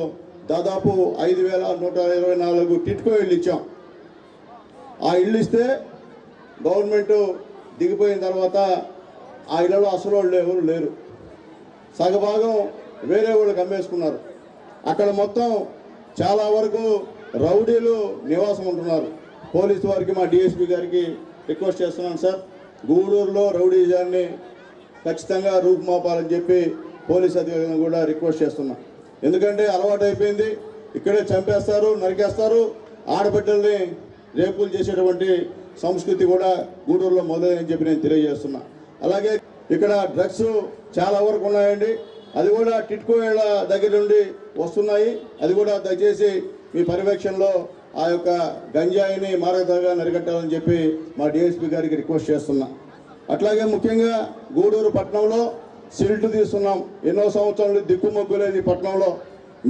దాదాపు 5,124 టిట్కో ఇళ్ళు ఇచ్చాం. ఆ ఇళ్ళు ఇస్తే గవర్నమెంట్ దిగిపోయిన తర్వాత ఆ ఇళ్లలో అసలు వాళ్ళు ఎవరు లేరు. సగభాగం వేరే వాళ్ళకి అమ్మేసుకున్నారు. అక్కడ మొత్తం చాలా వరకు రౌడీలు నివాసం ఉంటున్నారు. పోలీసు వారికి, మా డిఎస్పీ గారికి రిక్వెస్ట్ చేస్తున్నాను సార్, గూడూరులో రౌడీజాన్ని ఖచ్చితంగా రూపుమాపాలని చెప్పి పోలీస్ అధికారులను కూడా రిక్వెస్ట్ చేస్తున్నా. ఎందుకంటే అలవాటు అయిపోయింది. ఇక్కడే చంపేస్తారు, నరికేస్తారు. ఆడబిడ్డల్ని రేపులు చేసేటువంటి సంస్కృతి కూడా గూడూరులో మొదలైందని చెప్పి నేను తెలియజేస్తున్నా. అలాగే ఇక్కడ డ్రగ్స్ చాలా వరకు ఉన్నాయండి. అది కూడా టిట్కో ఇళ్ల దగ్గర నుండి వస్తున్నాయి. అది కూడా దయచేసి మీ పర్యవేక్షణలో ఆ యొక్క గంజాయిని మార్గదర్గా నరికట్టాలని చెప్పి మా డిఎస్పీ గారికి రిక్వెస్ట్ చేస్తున్నా. అట్లాగే ముఖ్యంగా గూడూరు పట్టణంలో సిల్ట్ తీస్తున్నాం. ఎన్నో సంవత్సరాలు దిక్కుమొగ్గులేదు ఈ పట్టణంలో.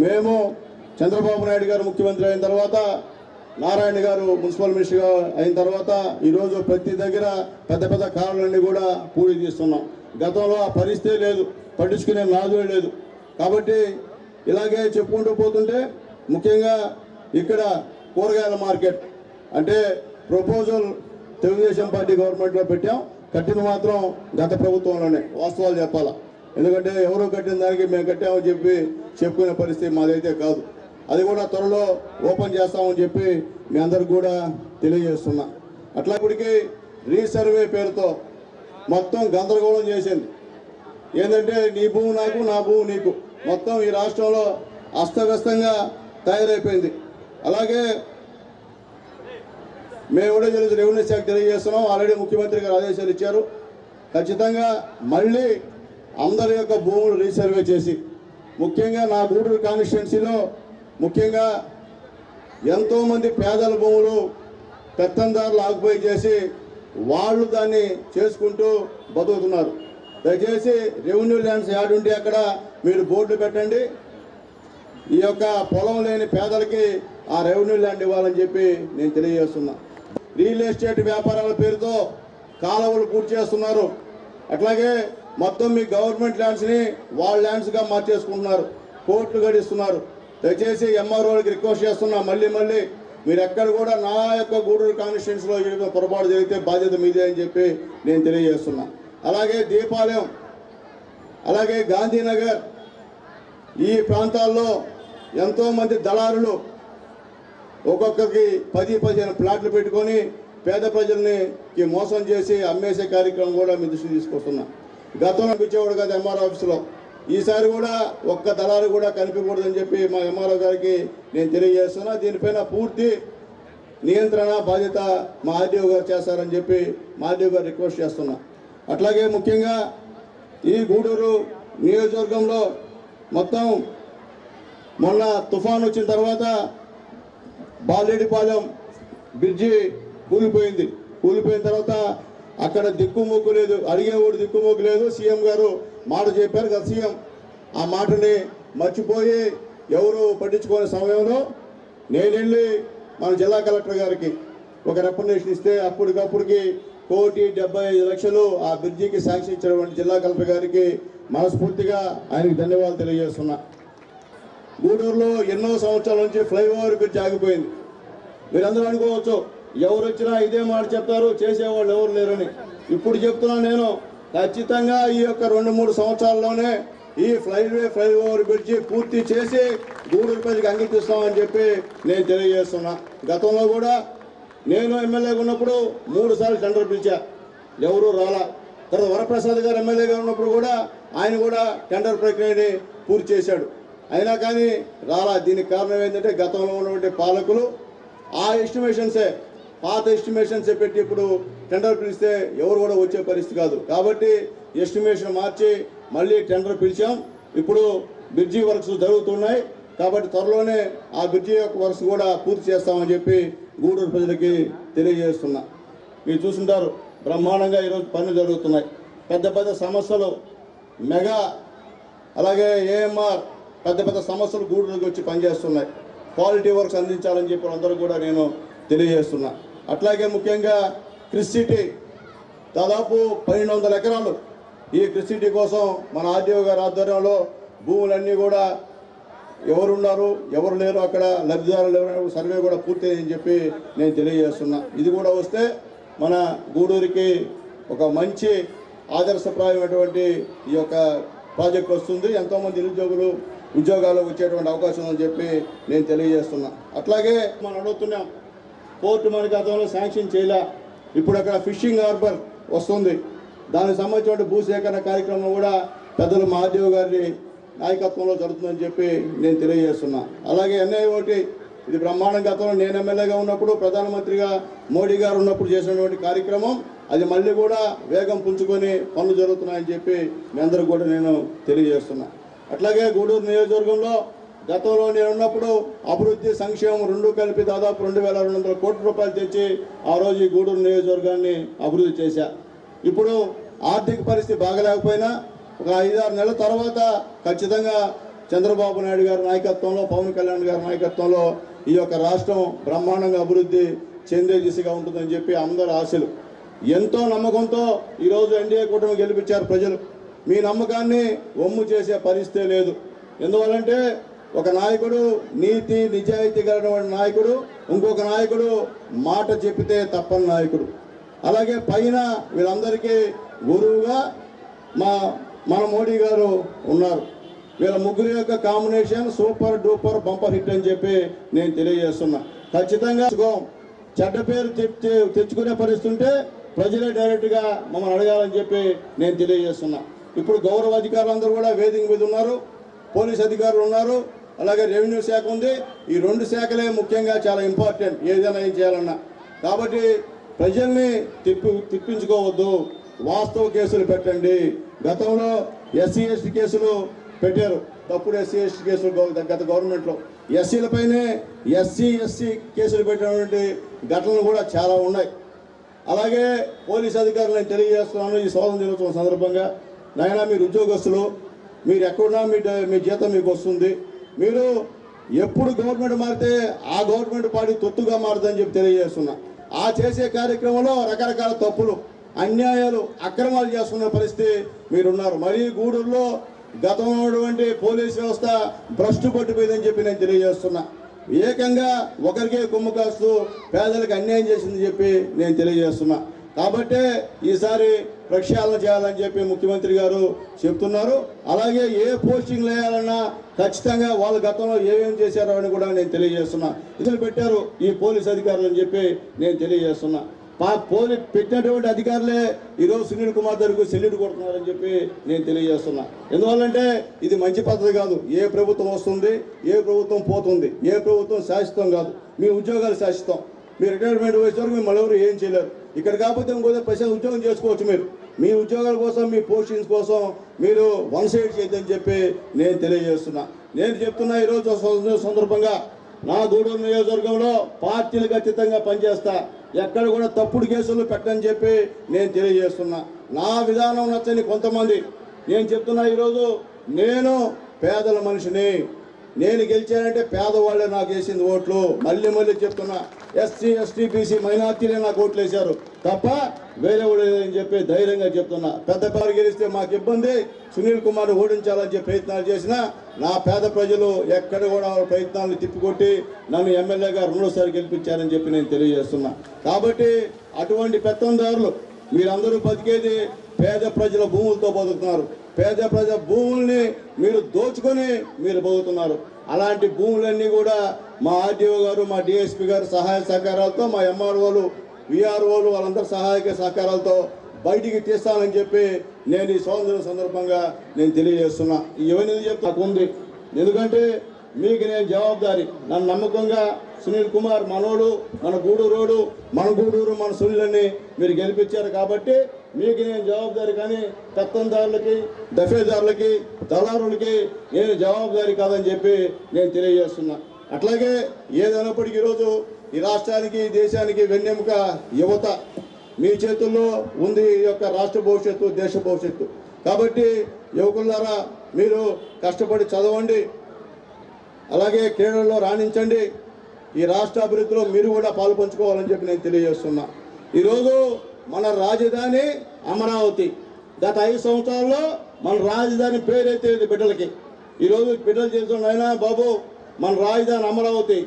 మేము చంద్రబాబు నాయుడు గారు ముఖ్యమంత్రి అయిన తర్వాత, నారాయణ గారు మున్సిపల్ మినిస్టర్గా అయిన తర్వాత ఈరోజు ప్రతి దగ్గర పెద్ద పెద్ద కాలువలన్నీ కూడా పూడి తీస్తున్నాం. గతంలో ఆ పరిస్థితే లేదు, పట్టించుకునే నాదులే లేదు. కాబట్టి ఇలాగే చెప్పుకుంటూ పోతుంటే ముఖ్యంగా ఇక్కడ కూరగాయల మార్కెట్ అంటే ప్రపోజల్ తెలుగుదేశం పార్టీ గవర్నమెంట్లో పెట్టాం. కట్టిన మాత్రం గత ప్రభుత్వంలోనే, వాస్తవాలు చెప్పాలా. ఎందుకంటే ఎవరో కట్టిన దానికి మేము కట్టామని చెప్పి చెప్పుకునే పరిస్థితి మాదైతే కాదు. అది కూడా త్వరలో ఓపెన్ చేస్తామని చెప్పి మీ అందరికి కూడా తెలియజేస్తున్నా. అట్లా ఇప్పటికీ రీసర్వే పేరుతో మొత్తం గందరగోళం చేసింది. ఏంటంటే నీ భూమి నాకు, నా భూమి నీకు, మొత్తం ఈ రాష్ట్రంలో అస్తవ్యస్తంగా తయారైపోయింది. అలాగే మేము కూడా తెలుసు రెవెన్యూ శాఖ తెలియజేస్తున్నాం. ఆల్రెడీ ముఖ్యమంత్రి గారు ఆదేశాలు ఇచ్చారు. ఖచ్చితంగా మళ్ళీ అందరి యొక్క భూములు రీసర్వే చేసి, ముఖ్యంగా నా గూడూరు కాన్స్టిట్యున్సీలో ముఖ్యంగా ఎంతోమంది పేదల భూములు పెత్తందారులు ఆక్యుపై చేసి వాళ్ళు దాన్ని చేసుకుంటూ బతుకుతున్నారు. దయచేసి రెవెన్యూ ల్యాండ్స్ యాడుంటే అక్కడ మీరు బోర్డు పెట్టండి. ఈ యొక్క పొలం లేని పేదలకి ఆ రెవెన్యూ ల్యాండ్ ఇవ్వాలని చెప్పి నేను తెలియజేస్తున్నా. రియల్ ఎస్టేట్ వ్యాపారాల పేరుతో కాలువలు పూర్తి చేస్తున్నారు. అట్లాగే మొత్తం మీ గవర్నమెంట్ ల్యాండ్స్ని వాళ్ళ ల్యాండ్స్గా మార్చేసుకుంటున్నారు, కోర్టులు గడిస్తున్నారు. దయచేసి ఎంఆర్ఓకి రిక్వెస్ట్ చేస్తున్నా, మళ్ళీ మీరు ఎక్కడ కూడా నా యొక్క గూడూరు కాన్స్టిట్యున్సీలో ఏదో పొరపాటు జరిగితే బాధ్యత మీదే అని చెప్పి నేను తెలియజేస్తున్నా. అలాగే దీపాలయం, అలాగే గాంధీనగర్ ఈ ప్రాంతాల్లో ఎంతోమంది దళారులు ఒక్కొక్కరికి 10-15 ప్లాట్లు పెట్టుకొని పేద ప్రజల్ని మోసం చేసి అమ్మేసే కార్యక్రమం కూడా మీ దృష్టికి తీసుకొస్తున్నా. గతంలో పిచ్చేవాడు కదా ఎంఆర్ఓ ఆఫీసులో, ఈసారి కూడా ఒక్క దళారు కూడా కనిపించకూడదని చెప్పి మా ఎంఆర్ఓ గారికి నేను తెలియజేస్తున్నా. దీనిపైన పూర్తి నియంత్రణ బాధ్యత మా ఆర్డీఓ గారు చేస్తారని చెప్పి మా ఆర్డీఓ గారు రిక్వెస్ట్ చేస్తున్నా. అట్లాగే ముఖ్యంగా ఈ గూడూరు నియోజకవర్గంలో మొత్తం మొన్న తుఫాన్ వచ్చిన తర్వాత బాలెడిపాలెం బ్రిడ్జి కూలిపోయిన తర్వాత అక్కడ దిక్కుమొక్కు లేదు, అడిగేవాడు దిక్కుమొక్కు లేదు. సీఎం గారు మాట చెప్పారు కదా, సీఎం ఆ మాటని మర్చిపోయి ఎవరు పట్టించుకోని సమయంలో నేను వెళ్ళి మన జిల్లా కలెక్టర్ గారికి ఒక రికమెండేషన్ ఇస్తే అప్పటికప్పుడుకి 1,75,00,000 ఆ బ్రిడ్జికి శాంక్షన్ ఇచ్చినటువంటి జిల్లా కలెక్టర్ గారికి మనస్ఫూర్తిగా ఆయనకి ధన్యవాదాలు తెలియజేస్తున్నా. గూడూరులో ఎన్నో సంవత్సరాల నుంచి ఫ్లైఓవర్ బ్రిడ్జ్ ఆగిపోయింది. మీరందరూ అనుకోవచ్చు ఎవరు వచ్చినా ఇదే మాట చెప్తారు, చేసేవాళ్ళు ఎవరు లేరని. ఇప్పుడు చెప్తున్నా నేను, ఖచ్చితంగా ఈ యొక్క 2-3 సంవత్సరాల్లోనే ఈ ఫ్లైఓవర్ బ్రిడ్జి పూర్తి చేసి గూడూరు ప్రజలకు అంగీకరిస్తామని చెప్పి నేను తెలియజేస్తున్నా. గతంలో కూడా నేను ఎమ్మెల్యేగా ఉన్నప్పుడు 3 సార్లు టెండర్ పిలిచా, ఎవరూ రాలా. తర్వాత వరప్రసాద్ గారు ఎమ్మెల్యేగా ఉన్నప్పుడు కూడా ఆయన కూడా టెండర్ ప్రక్రియని పూర్తి చేశాడు, అయినా కానీ రాలా. దీనికి కారణం ఏంటంటే గతంలో ఉన్నటువంటి పాలకులు ఆ ఎస్టిమేషన్సే, పాత ఎస్టిమేషన్సే పెట్టి ఇప్పుడు టెండర్ పిలిస్తే ఎవరు కూడా వచ్చే పరిస్థితి కాదు. కాబట్టి ఎస్టిమేషన్ మార్చి మళ్ళీ టెండర్ పిలిచాం. ఇప్పుడు బ్రిడ్జి వర్క్స్ జరుగుతున్నాయి కాబట్టి త్వరలోనే ఆ బ్రిడ్జి యొక్క వర్క్స్ కూడా పూర్తి చేస్తామని చెప్పి గూడూరు ప్రజలకి తెలియజేస్తున్నా. మీరు చూస్తుంటారు బ్రహ్మాండంగా ఈరోజు పనులు జరుగుతున్నాయి. పెద్ద సమస్యలు మెగా, అలాగే ఏఎంఆర్ పెద్ద సమస్యలు గూడూరుకి వచ్చి పనిచేస్తున్నాయి. క్వాలిటీ వర్క్స్ అందించాలని చెప్పి అందరూ కూడా నేను తెలియజేస్తున్నా. అట్లాగే ముఖ్యంగా క్రిస్ సిటీ దాదాపు 1200 ఎకరాలు ఈ క్రిస్ సిటీ కోసం మన ఆర్డీఓ గారి ఆధ్వర్యంలో భూములన్నీ కూడా ఎవరున్నారు ఎవరు లేరు అక్కడ లబ్ధిదారులు ఎవరు సర్వే కూడా పూర్తయిందని చెప్పి నేను తెలియజేస్తున్నా. ఇది కూడా వస్తే మన గూడూరుకి ఒక మంచి ఆదర్శప్రాయమైనటువంటి ఈ యొక్క ప్రాజెక్ట్ వస్తుంది. ఎంతోమంది నిరుద్యోగులు ఉద్యోగాలు వచ్చేటువంటి అవకాశం ఉందని చెప్పి నేను తెలియజేస్తున్నా. అట్లాగే మనం అడుగుతున్నాం, పోర్టు మన గతంలో శాంక్షన్ చేయలే, ఇప్పుడు అక్కడ ఫిషింగ్ హార్బర్ వస్తుంది. దానికి సంబంధించిన భూసేకరణ కార్యక్రమం కూడా పెద్దలు మా ఆర్డీఓ గారి నాయకత్వంలో జరుగుతుందని చెప్పి నేను తెలియజేస్తున్నా. అలాగే NI-OT ఇది బ్రహ్మాండం, గతంలో నేను ఎమ్మెల్యేగా ఉన్నప్పుడు ప్రధానమంత్రిగా మోడీ గారు ఉన్నప్పుడు చేసినటువంటి కార్యక్రమం, అది మళ్ళీ కూడా వేగం పుంజుకొని పనులు జరుగుతున్నాయని చెప్పి మీ అందరూ కూడా నేను తెలియజేస్తున్నా. అట్లాగే గూడూరు నియోజకవర్గంలో గతంలో నేను ఉన్నప్పుడు అభివృద్ధి సంక్షేమం 2 కలిపి దాదాపు 2,200 కోట్ల రూపాయలు తెచ్చి ఆ రోజు ఈ గూడూరు నియోజకవర్గాన్ని అభివృద్ధి చేశా. ఇప్పుడు ఆర్థిక పరిస్థితి బాగలేకపోయినా ఒక 5-6 నెలల తర్వాత ఖచ్చితంగా చంద్రబాబు నాయుడు గారి నాయకత్వంలో, పవన్ కళ్యాణ్ గారి నాయకత్వంలో ఈ యొక్క రాష్ట్రం బ్రహ్మాండంగా అభివృద్ధి చెందే దిశగా ఉంటుందని చెప్పి అందరి ఆశలు. ఎంతో నమ్మకంతో ఈరోజు ఎన్డీఏ కూటమి గెలిపించారు ప్రజలు. మీ నమ్మకాన్ని వమ్ము చేసే పరిస్థితే లేదు. ఎందువల్లంటే ఒక నాయకుడు నీతి నిజాయితీ కలిగిన నాయకుడు, ఇంకొక నాయకుడు మాట చెప్పితే తప్పని నాయకుడు. అలాగే పైన వీళ్ళందరికీ గురువుగా మన మోడీ గారు ఉన్నారు. వీళ్ళ ముగ్గురు యొక్క combination super duper bumper hit అని చెప్పి నేను తెలియజేస్తున్నా. ఖచ్చితంగా చెడ్డ పేరు తెచ్చుకునే పరిస్థితి ఉంటే ప్రజలే డైరెక్ట్గా మమ్మల్ని అడగాలని చెప్పి నేను తెలియజేస్తున్నా. ఇప్పుడు గౌరవ అధికారులందరూ కూడా వేదిక మీద ఉన్నారు, పోలీస్ అధికారులు ఉన్నారు, అలాగే రెవెన్యూ శాఖ ఉంది. ఈ 2 శాఖలే ముఖ్యంగా చాలా ఇంపార్టెంట్. ఏదైనా ఏం చేయాలన్నా కాబట్టి ప్రజల్ని తిప్పించుకోవద్దు, వాస్తవ కేసులు పెట్టండి. గతంలో ఎస్సీ ఎస్టీ కేసులు పెట్టారు, తప్పుడు ఎస్సీ ఎస్టీ కేసులు గత గవర్నమెంట్లో. ఎస్సీలపైనే ఎస్సీ కేసులు పెట్టినటువంటి ఘటనలు కూడా చాలా ఉన్నాయి. అలాగే పోలీస్ అధికారులు నేను తెలియజేస్తున్నాను ఈ స్వాతంత్ర దినోత్సవం సందర్భంగా, నాయన మీరు ఉద్యోగస్తులు, మీరు ఎక్కడున్నా మీ జీతం మీకు వస్తుంది. మీరు ఎప్పుడు గవర్నమెంట్ మారితే ఆ గవర్నమెంట్ పార్టీ తొత్తుగా మారుతుందని చెప్పి తెలియజేస్తున్నా. ఆ చేసే కార్యక్రమంలో రకరకాల తప్పులు, అన్యాయాలు, అక్రమాలు చేస్తున్న పరిస్థితి మీరున్నారు. మరీ గూడూరులో గతంలో ఉన్నటువంటి పోలీస్ వ్యవస్థ భ్రష్టు పట్టిపోయిందని చెప్పి నేను తెలియజేస్తున్నా. ఏకంగా ఒకరికే కొమ్ము కాస్తూ పేదలకు అన్యాయం చేసిందని చెప్పి నేను తెలియజేస్తున్నా. కాబట్టే ఈసారి ప్రక్షాళన చేయాలని చెప్పి ముఖ్యమంత్రి గారు చెప్తున్నారు. అలాగే ఏ పోస్టింగ్లు వేయాలన్నా ఖచ్చితంగా వాళ్ళ గతంలో ఏమేమి చేశారో అని కూడా నేను తెలియజేస్తున్నా. ఇదిలు పెట్టారు ఈ పోలీస్ అధికారులు అని చెప్పి నేను తెలియజేస్తున్నా. పెట్టినటువంటి అధికారులే ఈరోజు సునీల్ కుమార్ దగ్గరకు సెల్యూట్ కొడుతున్నారని చెప్పి నేను తెలియజేస్తున్నా. ఎందువల్లంటే ఇది మంచి పద్ధతి కాదు. ఏ ప్రభుత్వం వస్తుంది, ఏ ప్రభుత్వం పోతుంది, ఏ ప్రభుత్వం శాశ్వతం కాదు. మీ ఉద్యోగాలు శాశ్వతం. మీ రిటైర్మెంట్ వయసు వరకు మిమ్మల్ని ఎవరు ఏం చేయలేరు. ఇక్కడ కాకపోతే ఇంకో పైసలు ఉద్యోగం చేసుకోవచ్చు. మీరు మీ ఉద్యోగాల కోసం, మీ పోస్టింగ్స్ కోసం మీరు వన్ సైడ్ చేయొద్దని చెప్పి నేను తెలియజేస్తున్నా. నేను చెప్తున్నా ఈరోజు సందర్భంగా నా గూడూరు నియోజకవర్గంలో పార్టీలకు అతీతంగా పనిచేస్తా. ఎక్కడ కూడా తప్పుడు కేసులు పెట్టని చెప్పి నేను తెలియజేస్తున్నా. నా విధానం నచ్చని కొంతమంది నేను చెప్తున్నా, ఈరోజు నేను పేదల మనిషిని, నేను గెలిచానంటే పేదవాళ్ళే నాకు వేసింది ఓట్లు. మళ్ళీ చెప్తున్నా, ఎస్సీ ఎస్టీ బీసీ మైనార్టీలే నాకు ఓట్లు వేశారు తప్ప వేరే వాళ్ళు లేదని చెప్పి ధైర్యంగా చెప్తున్నా. పెద్ద పేరు గెలిస్తే మాకు ఇబ్బంది, సునీల్ కుమార్ ఓడించాలని చెప్పి ప్రయత్నాలు చేసినా నా పేద ప్రజలు ఎక్కడ కూడా వాళ్ళ ప్రయత్నాలను తిప్పికొట్టి నన్ను ఎమ్మెల్యేగా రెండోసారి గెలిపించారని చెప్పి నేను తెలియజేస్తున్నా. కాబట్టి అటువంటి పెత్తందారులు మీరందరూ బతికేది పేద ప్రజల భూములతో బతుకుతున్నారు. పేద ప్రజల భూముల్ని మీరు దోచుకొని మీరు బతుకుతున్నారు. అలాంటి భూములన్నీ కూడా మా ఆర్డీఓ గారు, మా డిఎస్పీ గారు సహాయ సహకారాలతో, మా ఎంఆర్ఓలు, విఆర్ఓలు వాళ్ళందరూ సహాయక సహకారాలతో బయటికి తీస్తానని చెప్పి నేను ఈ స్వాతంత్ర సందర్భంగా నేను తెలియజేస్తున్నా. ఇవన్నీ చెప్తే నాకు ఉంది. ఎందుకంటే మీకు నేను జవాబుదారి. నన్ను నమ్మకంగా సునీల్ కుమార్ మనోడు, మన గూడూరోడు, మన గూడూరు మన సునీలని మీరు గెలిపించారు కాబట్టి మీకు నేను జవాబుదారి. కానీ పెత్తందారులకి, దఫేదారులకి, దళారులకి నేను జవాబుదారి కాదని చెప్పి నేను తెలియజేస్తున్నా. అట్లాగే ఏదైనప్పటికీ ఈరోజు ఈ రాష్ట్రానికి, దేశానికి వెన్నెముక యువత. మీ చేతుల్లో ఉంది ఈ యొక్క రాష్ట్ర భవిష్యత్తు, దేశ భవిష్యత్తు. కాబట్టి యువకులారా మీరు కష్టపడి చదవండి, అలాగే క్రీడల్లో రాణించండి. ఈ రాష్ట్ర అభివృద్ధిలో మీరు కూడా పాలు పంచుకోవాలని చెప్పి నేను తెలియజేస్తున్నా. ఈరోజు మన రాజధాని అమరావతి. గత 5 సంవత్సరాల్లో మన రాజధాని పేరైతే బిడ్డలకి. ఈరోజు బిడ్డలు చేస్తున్న బాబు మన రాజధాని అమరావతి.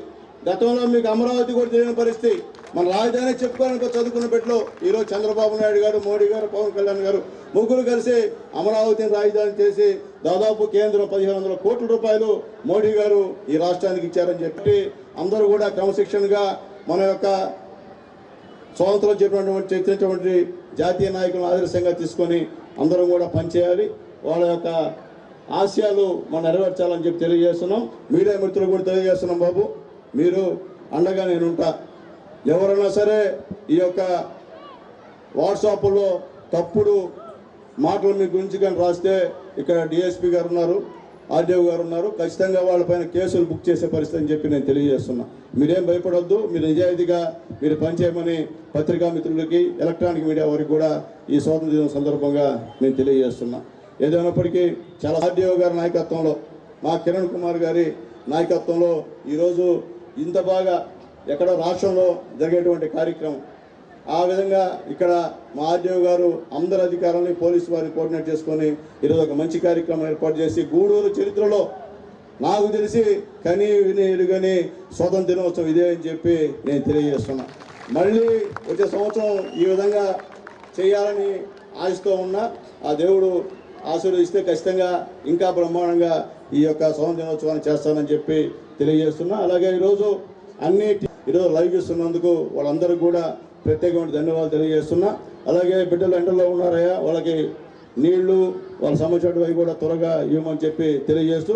గతంలో మీకు అమరావతి కూడా తెలియని పరిస్థితి. మన రాజధాని చెప్పుకోవడానికి చదువుకున్న బిడ్డలు ఈరోజు చంద్రబాబు నాయుడు గారు, మోడీ గారు, పవన్ కళ్యాణ్ గారు ముగ్గురు కలిసి అమరావతిని రాజధాని చేసి దాదాపు కేంద్రం 1500 కోట్ల రూపాయలు మోడీ గారు ఈ రాష్ట్రానికి ఇచ్చారని చెప్పి అందరూ కూడా క్రమశిక్షణగా మన యొక్క స్వాతంత్రం చెప్పినటువంటి జాతీయ నాయకులను ఆదర్శంగా తీసుకొని అందరం కూడా పనిచేయాలి. వాళ్ళ యొక్క ఆశయాలు మనం నెరవేర్చాలని చెప్పి తెలియజేస్తున్నాం. మీడియా మిత్రులు కూడా తెలియజేస్తున్నాం, బాబు మీరు అండగా నేను ఉంటా. ఎవరైనా సరే ఈ యొక్క వాట్సాప్లో తప్పుడు మాటలు మీ గురించి కానీ రాస్తే ఇక్కడ డిఎస్పీ గారు ఉన్నారు, ఆర్డీఓ గారు ఉన్నారు, ఖచ్చితంగా వాళ్ళపైన కేసులు బుక్ చేసే పరిస్థితి అని చెప్పి నేను తెలియజేస్తున్నా. మీరేం భయపడొద్దు, మీరు నిజాయితీగా మీరు పనిచేయమని పత్రికా మిత్రులకి, ఎలక్ట్రానిక్ మీడియా వారికి కూడా ఈ స్వాతంత్ర దినం సందర్భంగా నేను తెలియజేస్తున్నా. ఏదైనప్పటికీ చాలా ఆర్డీఓ గారి నాయకత్వంలో, మా కిరణ్ కుమార్ గారి నాయకత్వంలో ఈరోజు ఇంత బాగా ఎక్కడో రాష్ట్రంలో జరిగేటువంటి కార్యక్రమం, ఆ విధంగా ఇక్కడ మా ఆర్డీఓ గారు అందరు అధికారులని, పోలీసు వారిని కోఆర్డినేట్ చేసుకొని ఈరోజు ఒక మంచి కార్యక్రమం ఏర్పాటు చేసి గూడూరు చరిత్రలో నాకు తెలిసి కని విని ఎరుగని స్వాతంత్ర దినోత్సవం ఇదే అని చెప్పి నేను తెలియజేస్తున్నా. మళ్ళీ వచ్చే సంవత్సరం ఈ విధంగా చేయాలని ఆశతో ఉన్నా. ఆ దేవుడు ఆశీర్వదిస్తే ఖచ్చితంగా ఇంకా బ్రహ్మాండంగా ఈ యొక్క స్వాతంత్ర దినోత్సవాన్ని చేస్తానని చెప్పి తెలియజేస్తున్నా. అలాగే ఈరోజు లైవ్ ఇస్తున్నందుకు వాళ్ళందరికీ కూడా ప్రత్యేకమైన ధన్యవాదాలు తెలియజేస్తున్నా. అలాగే బిడ్డలు ఎండలో ఉన్నారయ్యా, వాళ్ళకి నీళ్లు వాళ్ళ సంబంధించినవి కూడా త్వరగా ఇవ్వమని చెప్పి తెలియజేస్తూ